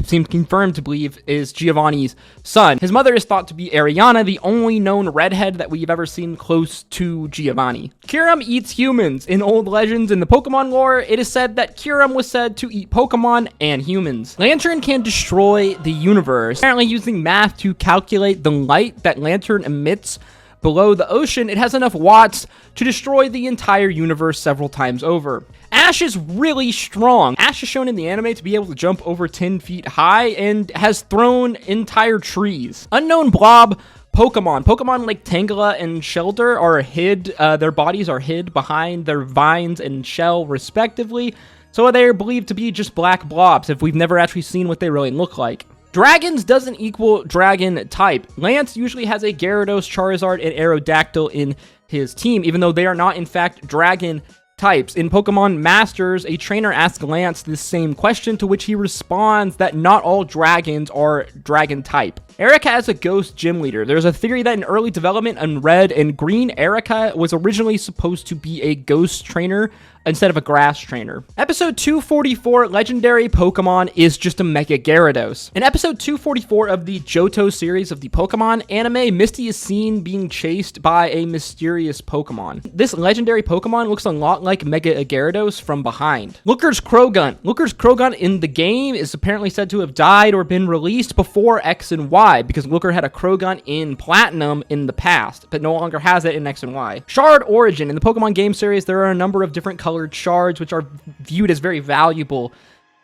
seems confirmed to believe is Giovanni's son. His mother is thought to be Ariana, the only known redhead that we've ever seen close to Giovanni. Kyurem eats humans. In old legends in the Pokemon lore, it is said that Kyurem was said to eat Pokemon and humans. Lantern can destroy the universe. Apparently, using math to calculate the light that Lantern emits below the ocean, it has enough watts to destroy the entire universe several times over. Ash is really strong. Ash is shown in the anime to be able to jump over 10 feet high and has thrown entire trees. Unknown blob Pokemon like Tangela and Shelter are hid, their bodies are hid behind their vines and shell respectively, so they're believed to be just black blobs if we've never actually seen what they really look like. Dragons doesn't equal dragon type. Lance usually has a Gyarados, Charizard, and Aerodactyl in his team, even though they are not in fact dragon types. In Pokemon Masters, a trainer asks Lance this same question, to which he responds that not all dragons are dragon type. Erica as a ghost gym leader. There's a theory that in early development on Red and Green, Erica was originally supposed to be a ghost trainer instead of a grass trainer. Episode 244, Legendary Pokemon is just a Mega Gyarados. In episode 244 of the Johto series of the Pokemon anime, Misty is seen being chased by a mysterious Pokemon. This legendary Pokemon looks a lot like Mega Gyarados from behind. Looker's Croagunk. Looker's Croagunk in the game is apparently said to have died or been released before X and Y, because Looker had a Croagunk in Platinum in the past, but no longer has it in X and Y. Shard Origin. In the Pokemon game series, there are a number of different colored shards which are viewed as very valuable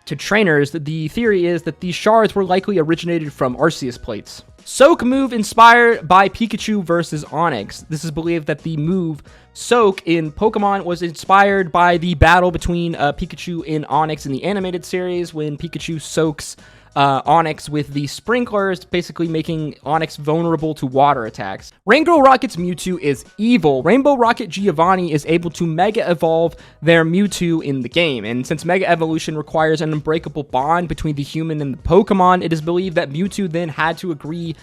to trainers. The theory is that these shards were likely originated from Arceus plates. Soak move inspired by Pikachu versus Onix. This is believed that the move Soak in Pokemon was inspired by the battle between Pikachu and Onix in the animated series, when Pikachu soaks Onix with the sprinklers, basically making Onix vulnerable to water attacks. Rainbow Rocket's Mewtwo is evil. Rainbow Rocket Giovanni is able to Mega Evolve their Mewtwo in the game, and since Mega Evolution requires an unbreakable bond between the human and the Pokemon, it is believed that Mewtwo then had to agree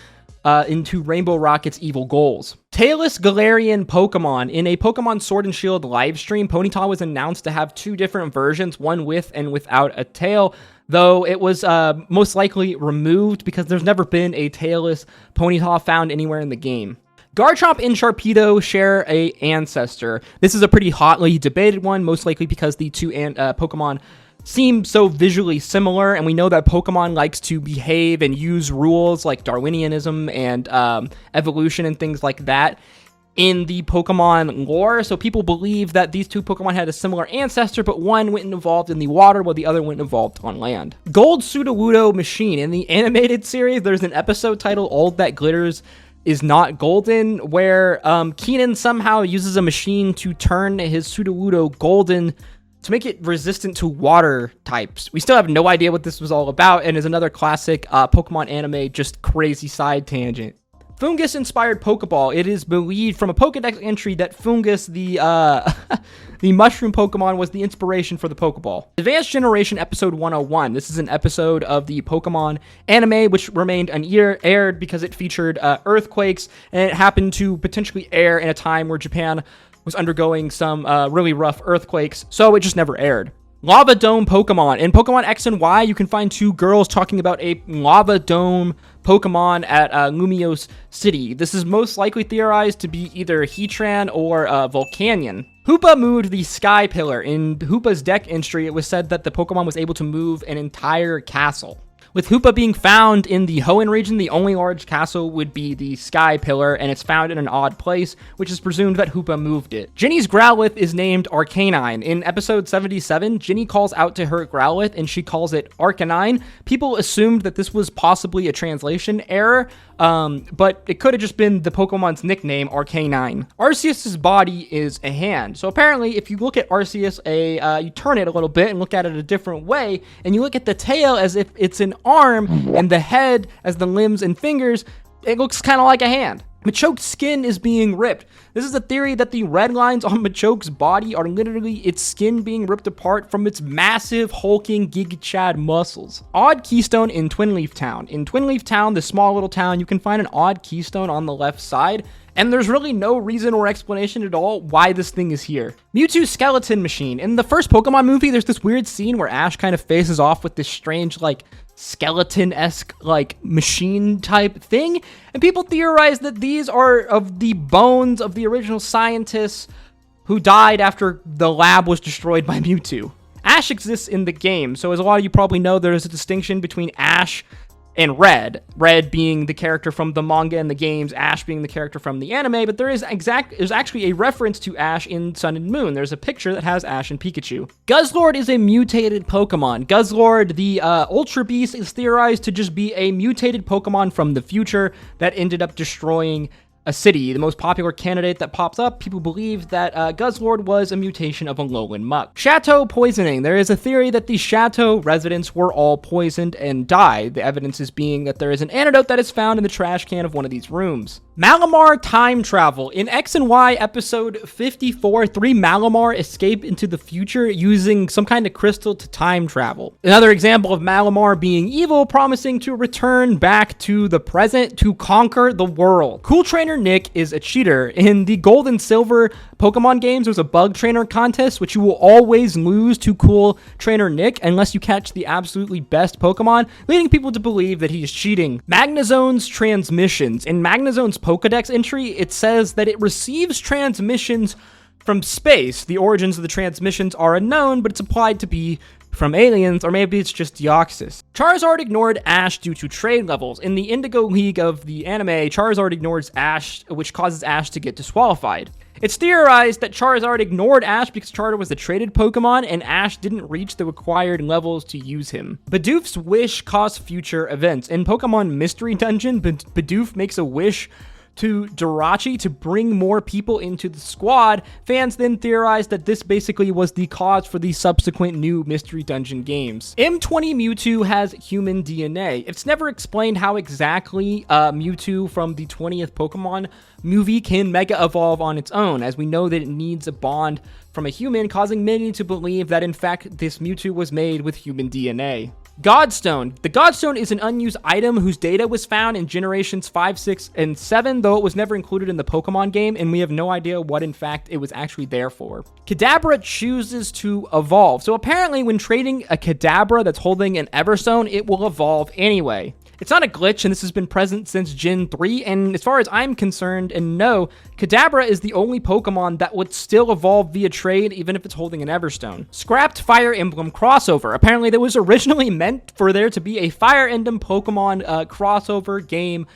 into Rainbow Rocket's evil goals. Tailless Galarian Pokemon. In a Pokemon Sword and Shield livestream, Ponyta was announced to have two different versions, one with and without a tail, though it was most likely removed because there's never been a tailless Ponyta found anywhere in the game. Garchomp and Sharpedo share a ancestor. This is a pretty hotly debated one, most likely because the two Pokemon seem so visually similar, and we know that Pokemon likes to behave and use rules like Darwinianism and evolution and things like that in the Pokemon lore, so people believe that these two Pokemon had a similar ancestor, but one went and evolved in the water while the other went and evolved on land. Gold Sudowoodo Machine. In the animated series, there's an episode titled All That Glitters Is Not Golden, where Keenan somehow uses a machine to turn his Sudowoodo golden to make it resistant to water types. We still have no idea what this was all about, and is another classic Pokemon anime, just crazy side tangent. Fungus-inspired Pokeball. It is believed from a Pokedex entry that Fungus, the the mushroom Pokemon, was the inspiration for the Pokeball. Advanced Generation Episode 101. This is an episode of the Pokemon anime which remained unaired because it featured earthquakes, and it happened to potentially air in a time where Japan was undergoing some really rough earthquakes, so it just never aired. Lava Dome Pokemon. In Pokemon X and Y, you can find 2 girls talking about a Lava Dome Pokemon at Lumiose City. This is most likely theorized to be either Heatran or Volcanion. Hoopa moved the Sky Pillar. In Hoopa's deck entry, it was said that the Pokemon was able to move an entire castle. With Hoopa being found in the Hoenn region, the only large castle would be the Sky Pillar, and it's found in an odd place, which is presumed that Hoopa moved it. Ginny's Growlithe is named Arcanine. In episode 77, Ginny calls out to her Growlithe, and she calls it Arcanine. People assumed that this was possibly a translation error, but it could have just been the Pokemon's nickname, Arcanine. Arceus's body is a hand. So apparently, if you look at Arceus, you turn it a little bit and look at it a different way, and you look at the tail as if it's an arm, and the head as the limbs and fingers, it looks kind of like a hand. Machoke's skin is being ripped. This is a theory that the red lines on Machoke's body are literally its skin being ripped apart from its massive, hulking Giga Chad muscles. Odd keystone in Twinleaf Town. In Twinleaf Town, the small little town, you can find an odd keystone on the left side, and there's really no reason or explanation at all why this thing is here. Mewtwo's skeleton machine. In the first Pokemon movie, there's this weird scene where Ash kind of faces off with this strange, skeleton-esque, machine type thing, and people theorize that these are of the bones of the original scientists who died after the lab was destroyed by Mewtwo. Ash exists in the game, so as a lot of you probably know, there is a distinction between Ash and Red. Red being the character from the manga and the games, Ash being the character from the anime, but there's actually a reference to Ash in Sun and Moon. There's a picture that has Ash and Pikachu. Guzzlord is a mutated Pokemon. Guzzlord, the Ultra Beast, is theorized to just be a mutated Pokemon from the future that ended up destroying a city. The most popular candidate that pops up, people believe that Guzzlord was a mutation of a Alolan Muck. Chateau poisoning. There is a theory that the Chateau residents were all poisoned and died. The evidence is being that there is an antidote that is found in the trash can of one of these rooms. Malamar time travel. In X and Y episode 54, 3 Malamar escape into the future using some kind of crystal to time travel. Another example of Malamar being evil, promising to return back to the present to conquer the world. Cool Trainer Nick is a cheater. In the Gold and Silver Pokemon games, there's a bug trainer contest, which you will always lose to Cool Trainer Nick unless you catch the absolutely best Pokemon, leading people to believe that he is cheating. Magnezone's transmissions. In Magnezone's Pokedex entry, it says that it receives transmissions from space. The origins of the transmissions are unknown, but it's implied to be from aliens, or maybe it's just Deoxys. Charizard ignored Ash due to trade levels. In the Indigo League of the anime, Charizard ignores Ash, which causes Ash to get disqualified. It's theorized that Charizard ignored Ash because Charizard was the traded Pokemon and Ash didn't reach the required levels to use him. Bidoof's wish caused future events. In Pokemon Mystery Dungeon, Bidoof makes a wish to Jirachi to bring more people into the squad. Fans then theorized that this basically was the cause for the subsequent new Mystery Dungeon games. M20 Mewtwo has human DNA. It's never explained how exactly Mewtwo from the 20th Pokemon movie can Mega Evolve on its own, as we know that it needs a bond from a human, causing many to believe that in fact this Mewtwo was made with human DNA. Godstone. The Godstone is an unused item whose data was found in generations 5, 6, and 7, though it was never included in the Pokemon game, and we have no idea what in fact it was actually there for. Kadabra chooses to evolve. So apparently when trading a Kadabra that's holding an Everstone, it will evolve anyway. It's not a glitch, and this has been present since Gen 3, and as far as I'm concerned and know, Kadabra is the only Pokemon that would still evolve via trade, even if it's holding an Everstone. Scrapped Fire Emblem crossover. Apparently, there was originally meant for there to be a Fire Emblem Pokemon crossover game,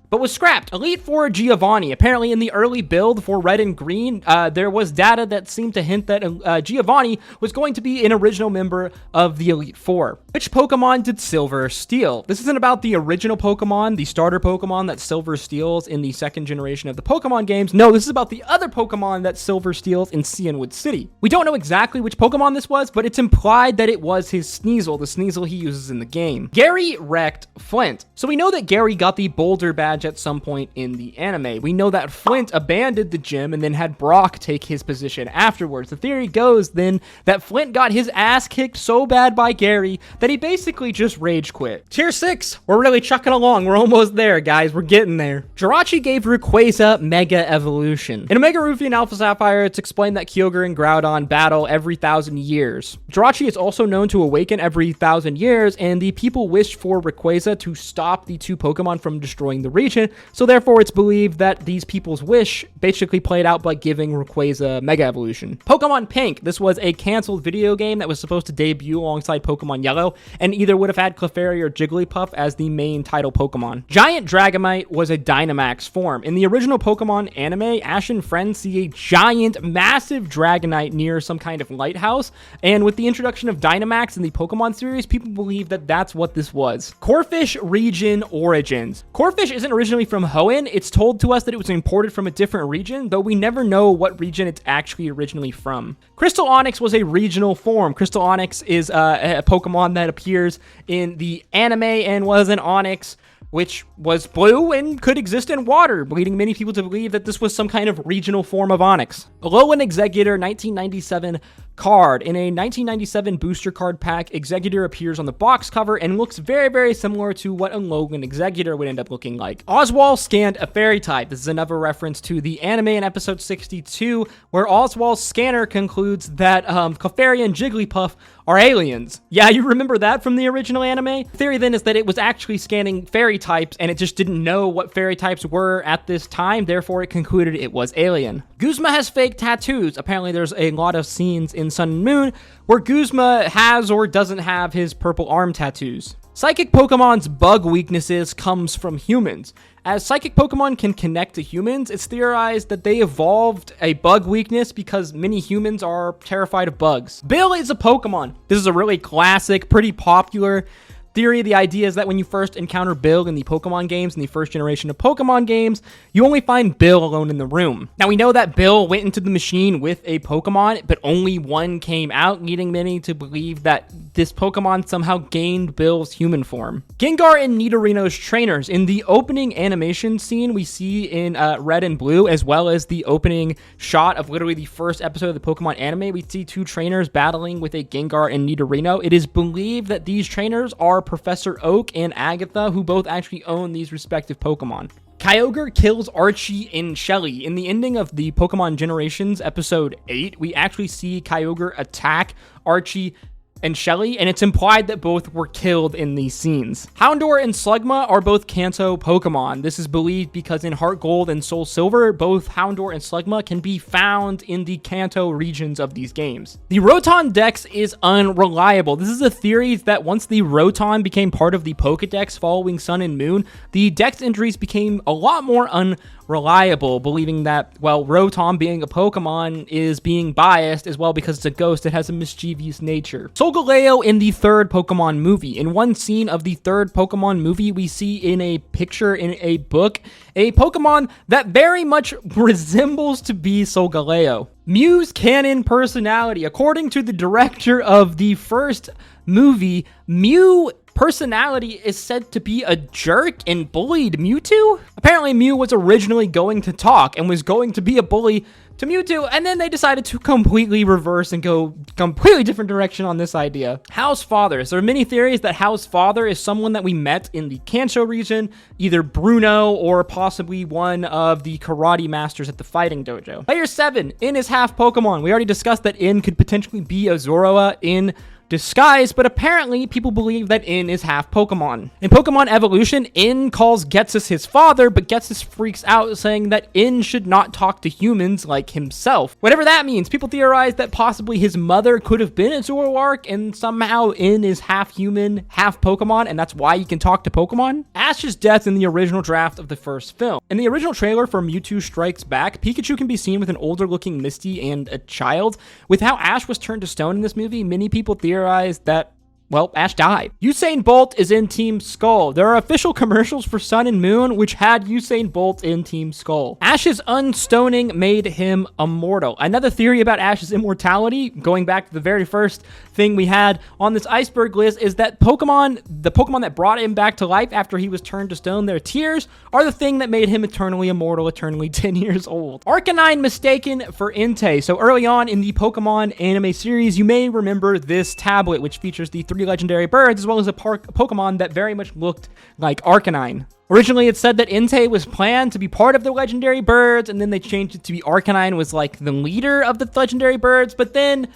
but was scrapped. Elite Four Giovanni. Apparently in the early build for Red and Green, there was data that seemed to hint that Giovanni was going to be an original member of the Elite Four. Which Pokemon did Silver steal? This isn't about the original Pokemon, the starter Pokemon that Silver steals in the second generation of the Pokemon games. No, this is about the other Pokemon that Silver steals in Cianwood City. We don't know exactly which Pokemon this was, but it's implied that it was his Sneasel, the Sneasel he uses in the game. Gary wrecked Flint. So we know that Gary got the Boulder badge badge at some point in the anime. We know that Flint abandoned the gym and then had Brock take his position afterwards. The theory goes then that Flint got his ass kicked so bad by Gary that he basically just rage quit. Tier 6, we're really chucking along. We're almost there, guys. We're getting there. Jirachi gave Rayquaza Mega Evolution. In Omega Ruby and Alpha Sapphire, it's explained that Kyogre and Groudon battle every 1,000 years. Jirachi is also known to awaken every 1,000 years, and the people wished for Rayquaza to stop the two Pokemon from destroying the region, so therefore it's believed that these people's wish basically played out by giving Rayquaza Mega Evolution. Pokemon Pink. This was a canceled video game that was supposed to debut alongside Pokemon Yellow, and either would have had Clefairy or Jigglypuff as the main title Pokemon. Giant Dragonite was a Dynamax form. In the original Pokemon anime, Ash and friends see a giant, massive Dragonite near some kind of lighthouse, and with the introduction of Dynamax in the Pokemon series, people believe that that's what this was. Corphish region origins. Corphish isn't originally from Hoenn. It's told to us that it was imported from a different region, though we never know what region it's actually originally from. Crystal Onyx was a regional form. Crystal Onyx is a Pokemon that appears in the anime and was an Onyx which was blue and could exist in water, leading many people to believe that this was some kind of regional form of Onyx. Alolan Exeggutor 1997 card. In a 1997 booster card pack, Exeggutor appears on the box cover and looks very, very similar to what Alolan Exeggutor would end up looking like. Oswald scanned a fairy type. This is another reference to the anime in episode 62, where Oswald's scanner concludes that Clefairy and Jigglypuff are aliens. Yeah, you remember that from the original anime? The theory then is that it was actually scanning fairy types and it just didn't know what fairy types were at this time, therefore it concluded it was alien. Guzma has fake tattoos. Apparently there's a lot of scenes in Sun and Moon where Guzma has or doesn't have his purple arm tattoos. Psychic Pokemon's bug weaknesses comes from humans. As psychic Pokemon can connect to humans, it's theorized that they evolved a bug weakness because many humans are terrified of bugs. Bill is a Pokemon. This is a really classic, pretty popular theory. The idea is that when you first encounter Bill in the Pokemon games, in the first generation of Pokemon games, you only find Bill alone in the room. Now, we know that Bill went into the machine with a Pokemon, but only one came out, leading many to believe that this Pokemon somehow gained Bill's human form. Gengar and Nidorino's trainers. In the opening animation scene we see in Red and Blue, as well as the opening shot of literally the first episode of the Pokemon anime, we see two trainers battling with a Gengar and Nidorino. It is believed that these trainers are Professor Oak and Agatha, who both actually own these respective Pokemon. Kyogre kills Archie and Shelly. In the ending of the Pokemon Generations episode 8, we actually see Kyogre attack Archie and Shelly, and it's implied that both were killed in these scenes. Houndour and Slugma are both Kanto Pokemon. This is believed because in Heart Gold and Soul Silver, both Houndour and Slugma can be found in the Kanto regions of these games. The Rotom Dex is unreliable. This is a theory that once the Rotom became part of the Pokedex following Sun and Moon, the Dex entries became a lot more unreliable, believing that, well, Rotom being a Pokemon is being biased as well because it's a ghost that has a mischievous nature. Solgaleo in the third Pokemon movie. In one scene of the third Pokemon movie, we see in a picture in a book a Pokemon that very much resembles to be Solgaleo. Mew's canon personality. According to the director of the first movie, Mew personality is said to be a jerk and bullied Mewtwo. Apparently Mew was originally going to talk and was going to be a bully to Mewtwo, and then they decided to completely reverse and go completely different direction on this idea. How's father? There are many theories that How's father is someone that we met in the Kanto region, either Bruno or possibly one of the karate masters at the fighting dojo. Player 7, In is half Pokemon. We already discussed that In could potentially be a Zoroa in disguise, but apparently people believe that In is half Pokemon. In Pokemon Evolution, In calls Getsus his father, but Getsus freaks out, saying that In should not talk to humans like himself. Whatever that means, people theorize that possibly his mother could have been a Zoroark, and somehow In is half human, half Pokemon, and that's why he can talk to Pokemon. Ash's death in the original draft of the first film. In the original trailer for Mewtwo Strikes Back, Pikachu can be seen with an older looking Misty and a child. With how Ash was turned to stone in this movie, many people theorize that well, Ash died. Usain Bolt is in Team Skull. There are official commercials for Sun and Moon which had Usain Bolt in Team Skull. Ash's unstoning made him immortal. Another theory about Ash's immortality, going back to the very first thing we had on this iceberg list, is that the Pokemon that brought him back to life after he was turned to stone, their tears, are the thing that made him eternally immortal, eternally 10 years old. Arcanine mistaken for Entei. So early on in the Pokemon anime series, you may remember this tablet, which features the 3 legendary birds, as well as a Pokemon that very much looked like Arcanine. Originally, it said that Entei was planned to be part of the legendary birds, and then they changed it to be Arcanine was like the leader of the legendary birds, but then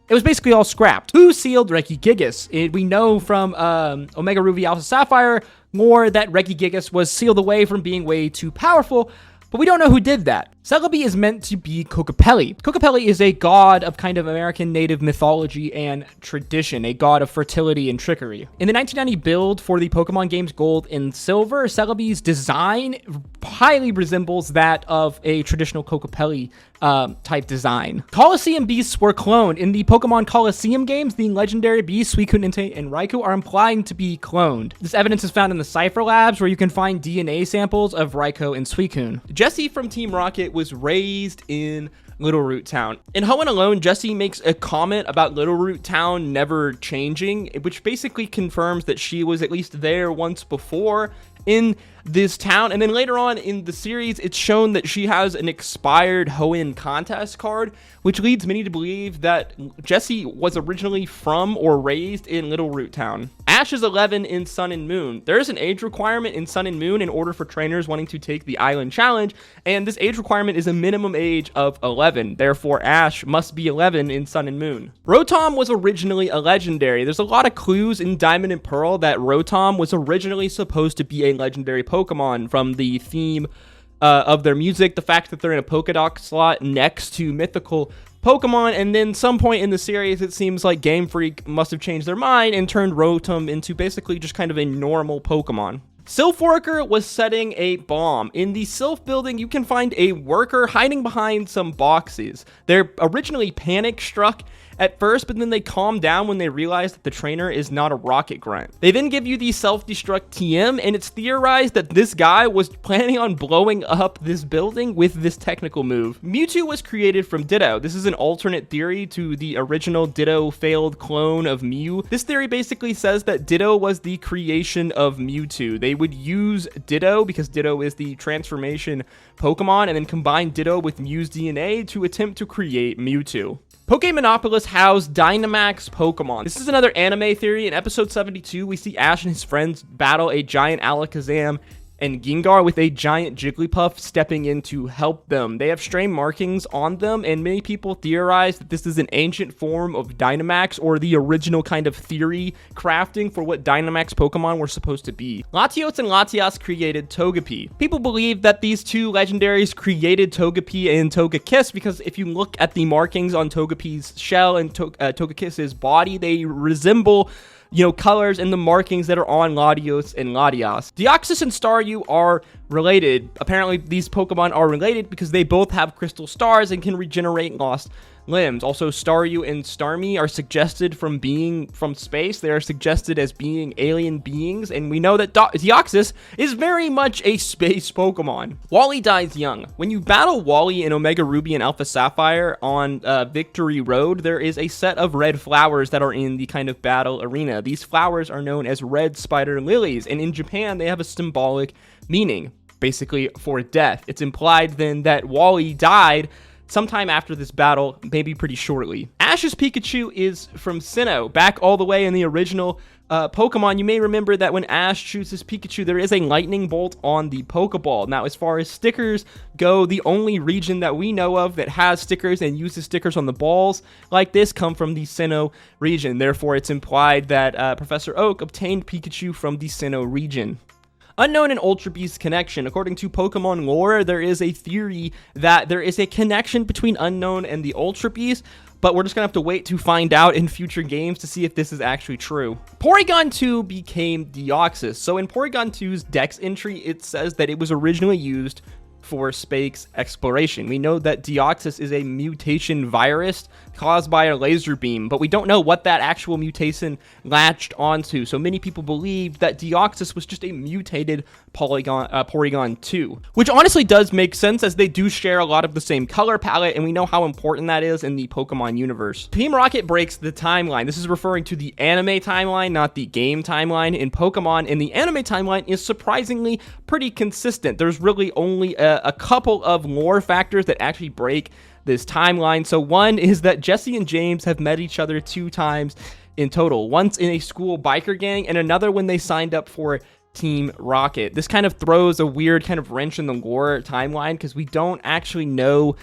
it was basically all scrapped. Who sealed Regigigas? We know from Omega Ruby Alpha Sapphire lore that Regigigas was sealed away from being way too powerful, but we don't know who did that. Celebi is meant to be Kokopelli. Kokopelli is a god of kind of American native mythology and tradition, a god of fertility and trickery. In the 1990 build for the Pokemon games Gold and Silver, Celebi's design highly resembles that of a traditional Kokopelli type design. Colosseum beasts were cloned. In the Pokemon Colosseum games, the legendary beasts Suicune, Entei, and Raikou are implied to be cloned. This evidence is found in the Cypher Labs, where you can find DNA samples of Raikou and Suicune. Jesse from Team Rocket was raised in Little Root Town. In Hoenn Alone, Jesse makes a comment about Little Root Town never changing, which basically confirms that she was at least there once before in this town. And then later on in the series, it's shown that she has an expired Hoenn contest card, which leads many to believe that Jessie was originally from or raised in Little Root Town. Ash is 11 in Sun and Moon. There is an age requirement in Sun and Moon in order for trainers wanting to take the Island Challenge, and this age requirement is a minimum age of 11. Therefore, Ash must be 11 in Sun and Moon. Rotom was originally a legendary. There's a lot of clues in Diamond and Pearl that Rotom was originally supposed to be a legendary Pokemon, from the theme of their music, the fact that they're in a Pokédoc slot next to mythical Pokemon, and then some point in the series, it seems like Game Freak must have changed their mind and turned Rotom into basically just kind of a normal Pokemon. Sylph Worker was setting a bomb. In the Sylph building, you can find a worker hiding behind some boxes. They're originally panic-struck at first, but then they calm down when they realize that the trainer is not a rocket grunt. They then give you the self-destruct TM, and it's theorized that this guy was planning on blowing up this building with this technical move. Mewtwo was created from Ditto. This is an alternate theory to the original Ditto failed clone of Mew. This theory basically says that Ditto was the creation of Mewtwo. They would use Ditto, because Ditto is the transformation Pokemon, and then combine Ditto with Mew's DNA to attempt to create Mewtwo. Pokemonopolis housed Dynamax Pokemon. This is another anime theory. In episode 72, we see Ash and his friends battle a giant Alakazam and Gengar, with a giant Jigglypuff stepping in to help them. They have stray markings on them, and many people theorize that this is an ancient form of Dynamax, or the original kind of theory crafting for what Dynamax Pokemon were supposed to be. Latios and Latias created Togepi. People believe that these two legendaries created Togepi and Togekiss, because if you look at the markings on Togepi's shell and Togekiss's body, they resemble colors and the markings that are on Latios and Latias. Deoxys and Staryu are related. Apparently, these Pokemon are related because they both have crystal stars and can regenerate lost limbs. Also, Staryu and Starmie are suggested from being from space. They are suggested as being alien beings, and we know that Deoxys is very much a space Pokemon. Wally dies young. When you battle Wally in Omega Ruby and Alpha Sapphire on Victory Road, there is a set of red flowers that are in the kind of battle arena. These flowers are known as red spider lilies, and in Japan, they have a symbolic meaning, basically for death. It's implied then that Wally died sometime after this battle, maybe pretty shortly. Ash's Pikachu is from Sinnoh, back all the way in the original Pokemon. You may remember that when Ash shoots his Pikachu, there is a lightning bolt on the Pokeball. Now, as far as stickers go, the only region that we know of that has stickers and uses stickers on the balls like this come from the Sinnoh region. Therefore, it's implied that Professor Oak obtained Pikachu from the Sinnoh region. Unknown and Ultra Beast connection. According to Pokemon lore, there is a theory that there is a connection between Unknown and the Ultra Beast, but we're just gonna have to wait to find out in future games to see if this is actually true. Porygon 2 became Deoxys. So in Porygon 2's Dex entry, it says that it was originally used for space exploration. We know that Deoxys is a mutation virus caused by a laser beam, but we don't know what that actual mutation latched onto. So many people believe that Deoxys was just a mutated Porygon 2, which honestly does make sense, as they do share a lot of the same color palette, and we know how important that is in the Pokemon universe. Team Rocket breaks the timeline. This is referring to the anime timeline, not the game timeline in Pokemon, and the anime timeline is surprisingly pretty consistent. There's really only a couple of lore factors that actually break this timeline. So one is that Jesse and James have met each other 2 times in total, once in a school biker gang and another when they signed up for Team Rocket. This kind of throws a weird kind of wrench in the lore timeline, because we don't actually know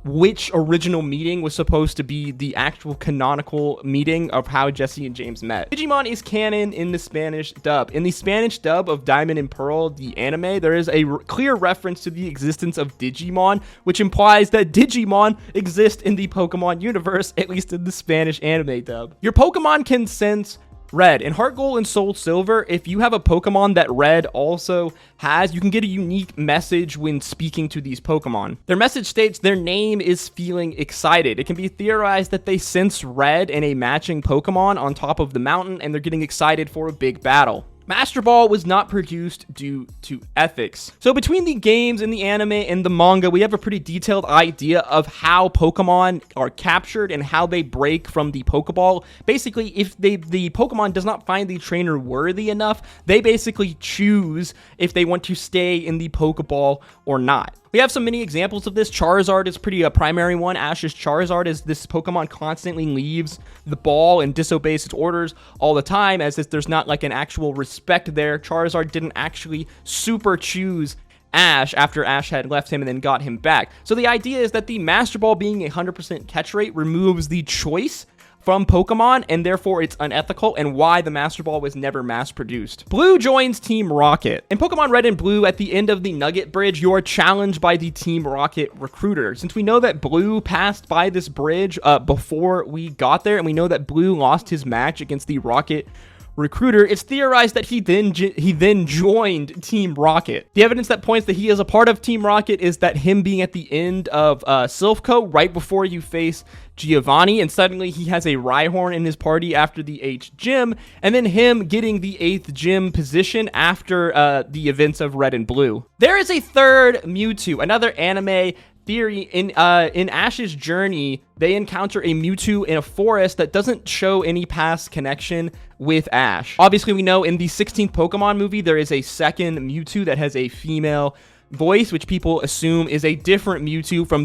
which original meeting was supposed to be the actual canonical meeting of how Jesse and James met. Digimon is canon in the Spanish dub. In the Spanish dub of Diamond and Pearl, the anime, there is a clear reference to the existence of Digimon, which implies that Digimon exist in the Pokemon universe, at least in the Spanish anime dub. Your Pokemon can sense Red. In Heart Gold and Soul Silver, if you have a Pokemon that Red also has, you can get a unique message when speaking to these Pokemon. Their message states their name is feeling excited. It can be theorized that they sense Red in a matching Pokemon on top of the mountain, and they're getting excited for a big battle. Master Ball was not produced due to ethics. So between the games and the anime and the manga, we have a pretty detailed idea of how Pokemon are captured and how they break from the Pokeball. Basically, if the Pokemon does not find the trainer worthy enough, they basically choose if they want to stay in the Pokeball or not. We have so many examples of this. Charizard is pretty a primary one. Ash's Charizard is this Pokemon constantly leaves the ball and disobeys its orders all the time, as if there's not like an actual respect there. Charizard didn't actually super choose Ash after Ash had left him and then got him back. So the idea is that the Master Ball being a 100% catch rate removes the choice from Pokemon, and therefore it's unethical, and why the Master Ball was never mass-produced. Blue joins Team Rocket. In Pokemon Red and Blue, at the end of the Nugget Bridge, you are challenged by the Team Rocket recruiter. Since we know that Blue passed by this bridge before we got there, and we know that Blue lost his match against the Rocket recruiter, it's theorized that he then joined Team Rocket. The evidence that points that he is a part of Team Rocket is that him being at the end of Silphco, right before you face Giovanni, and suddenly he has a Rhyhorn in his party after the 8th gym, and then him getting the 8th gym position after the events of Red and Blue. There is a third Mewtwo, another anime theory. In Ash's journey, they encounter a Mewtwo in a forest that doesn't show any past connection with Ash. Obviously, we know in the 16th Pokemon movie, there is a second Mewtwo that has a female voice, which people assume is a different Mewtwo from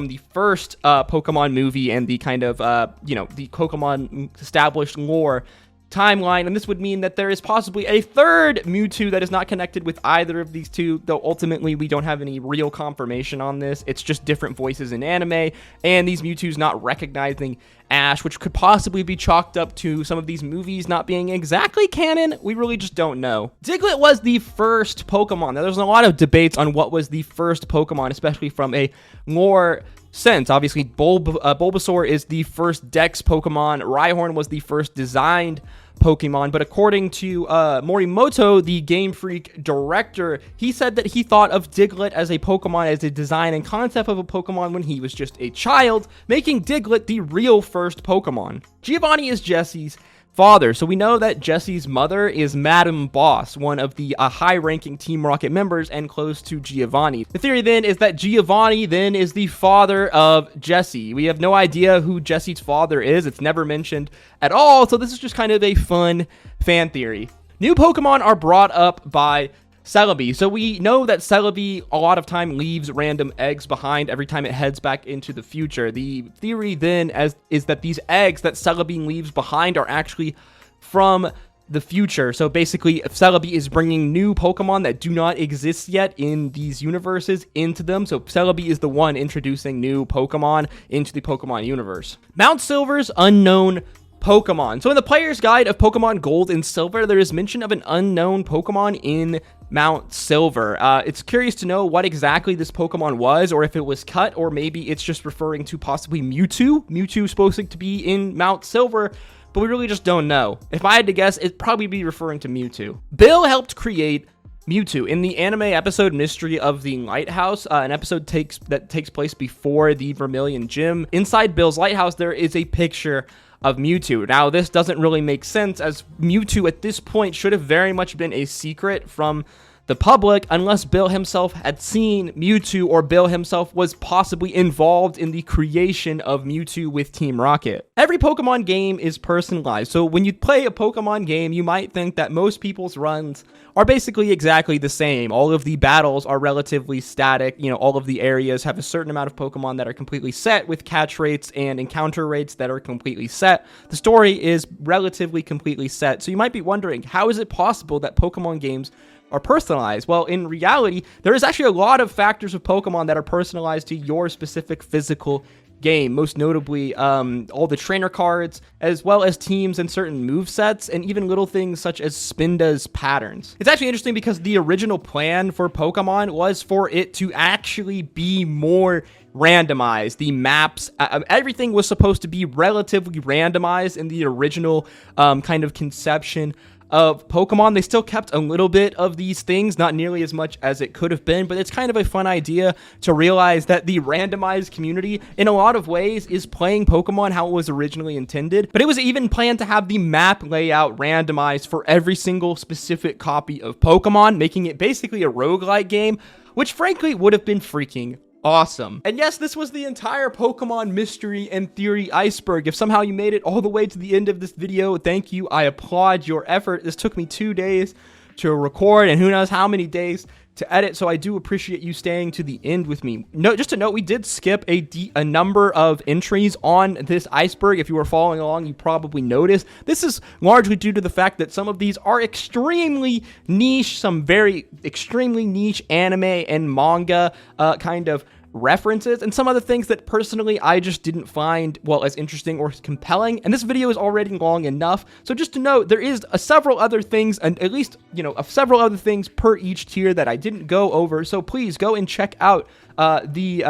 the first Pokemon movie and the kind of, the Pokemon established lore timeline, and this would mean that there is possibly a third Mewtwo that is not connected with either of these two, though ultimately we don't have any real confirmation on this. It's just different voices in anime, and these Mewtwo's not recognizing Ash, which could possibly be chalked up to some of these movies not being exactly canon. We really just don't know. Diglett was the first Pokemon. Now, there's a lot of debates on what was the first Pokemon, especially from a lore sense. Obviously, Bulbasaur is the first Dex Pokemon. Rhyhorn was the first designed Pokemon, but according to Morimoto, the Game Freak director, he said that he thought of Diglett as a Pokemon, as a design and concept of a Pokemon when he was just a child, making Diglett the real first Pokemon. Giovanni is Jesse's father, so we know that Jesse's mother is Madame Boss, one of the high-ranking Team Rocket members and close to Giovanni. The theory then is that Giovanni then is the father of Jesse. We have no idea who Jesse's father is. It's never mentioned at all, so this is just kind of a fun fan theory. New Pokemon are brought up by Celebi. So we know that Celebi a lot of time leaves random eggs behind every time it heads back into the future. The theory then is that these eggs that Celebi leaves behind are actually from the future. So basically, if Celebi is bringing new Pokemon that do not exist yet in these universes into them. So Celebi is the one introducing new Pokemon into the Pokemon universe. Mount Silver's unknown Pokemon. So in the player's guide of Pokemon Gold and Silver, there is mention of an unknown Pokemon in Mount Silver. It's curious to know what exactly this Pokemon was, or if it was cut, or maybe it's just referring to possibly Mewtwo. Mewtwo supposed to be in Mount Silver, but we really just don't know. If I had to guess, it'd probably be referring to Mewtwo. Bill helped create Mewtwo. In the anime episode Mystery of the Lighthouse, an episode that takes place before the Vermilion Gym, inside Bill's lighthouse, there is a picture of Mewtwo. Now, this doesn't really make sense, as Mewtwo at this point should have very much been a secret from the public, unless Bill himself had seen Mewtwo, or Bill himself was possibly involved in the creation of Mewtwo with Team Rocket. Every Pokemon game is personalized, so when you play a Pokemon game, you might think that most people's runs are basically exactly the same. All of the battles are relatively static. You know, all of the areas have a certain amount of Pokemon that are completely set, with catch rates and encounter rates that are completely set. The story is relatively completely set, so you might be wondering, how is it possible that Pokemon games are personalized? Well, in reality, there is actually a lot of factors of Pokemon that are personalized to your specific physical game, most notably all the trainer cards, as well as teams and certain move sets, and even little things such as Spinda's patterns. It's actually interesting because the original plan for Pokemon was for it to actually be more randomized. The maps, everything was supposed to be relatively randomized in the original kind of conception of Pokemon. They still kept a little bit of these things, not nearly as much as it could have been, but it's kind of a fun idea to realize that the randomized community in a lot of ways is playing Pokemon how it was originally intended. But it was even planned to have the map layout randomized for every single specific copy of Pokemon, making it basically a roguelike game, which frankly would have been freaking awesome. And yes, this was the entire Pokemon mystery and theory iceberg. If somehow you made it all the way to the end of this video, thank you. I applaud your effort. This took me 2 days to record and who knows how many days to edit, so I do appreciate you staying to the end with me. Just to note, we did skip a number of entries on this iceberg. If you were following along, you probably noticed. This is largely due to the fact that some of these are extremely niche, some very extremely niche anime and manga kind of references, and some other things that personally I just didn't find, well, as interesting or compelling. And this video is already long enough, so just to note, there is several other things, and at least, you know, several other things per each tier that I didn't go over, so please go and check out the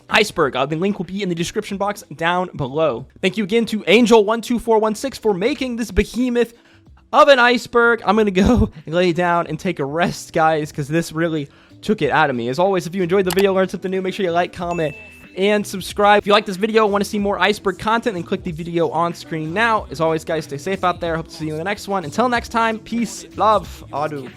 iceberg. The link will be in the description box down below. Thank you again to Angel12416 for making this behemoth of an iceberg. I'm gonna go lay down and take a rest, guys, because this really took it out of me. As always, if you enjoyed the video, learned something new, make sure you like, comment, and subscribe. If you like this video and want to see more iceberg content, then click the video on screen now. As always, guys, stay safe out there. Hope to see you in the next one. Until next time, peace, love, adu.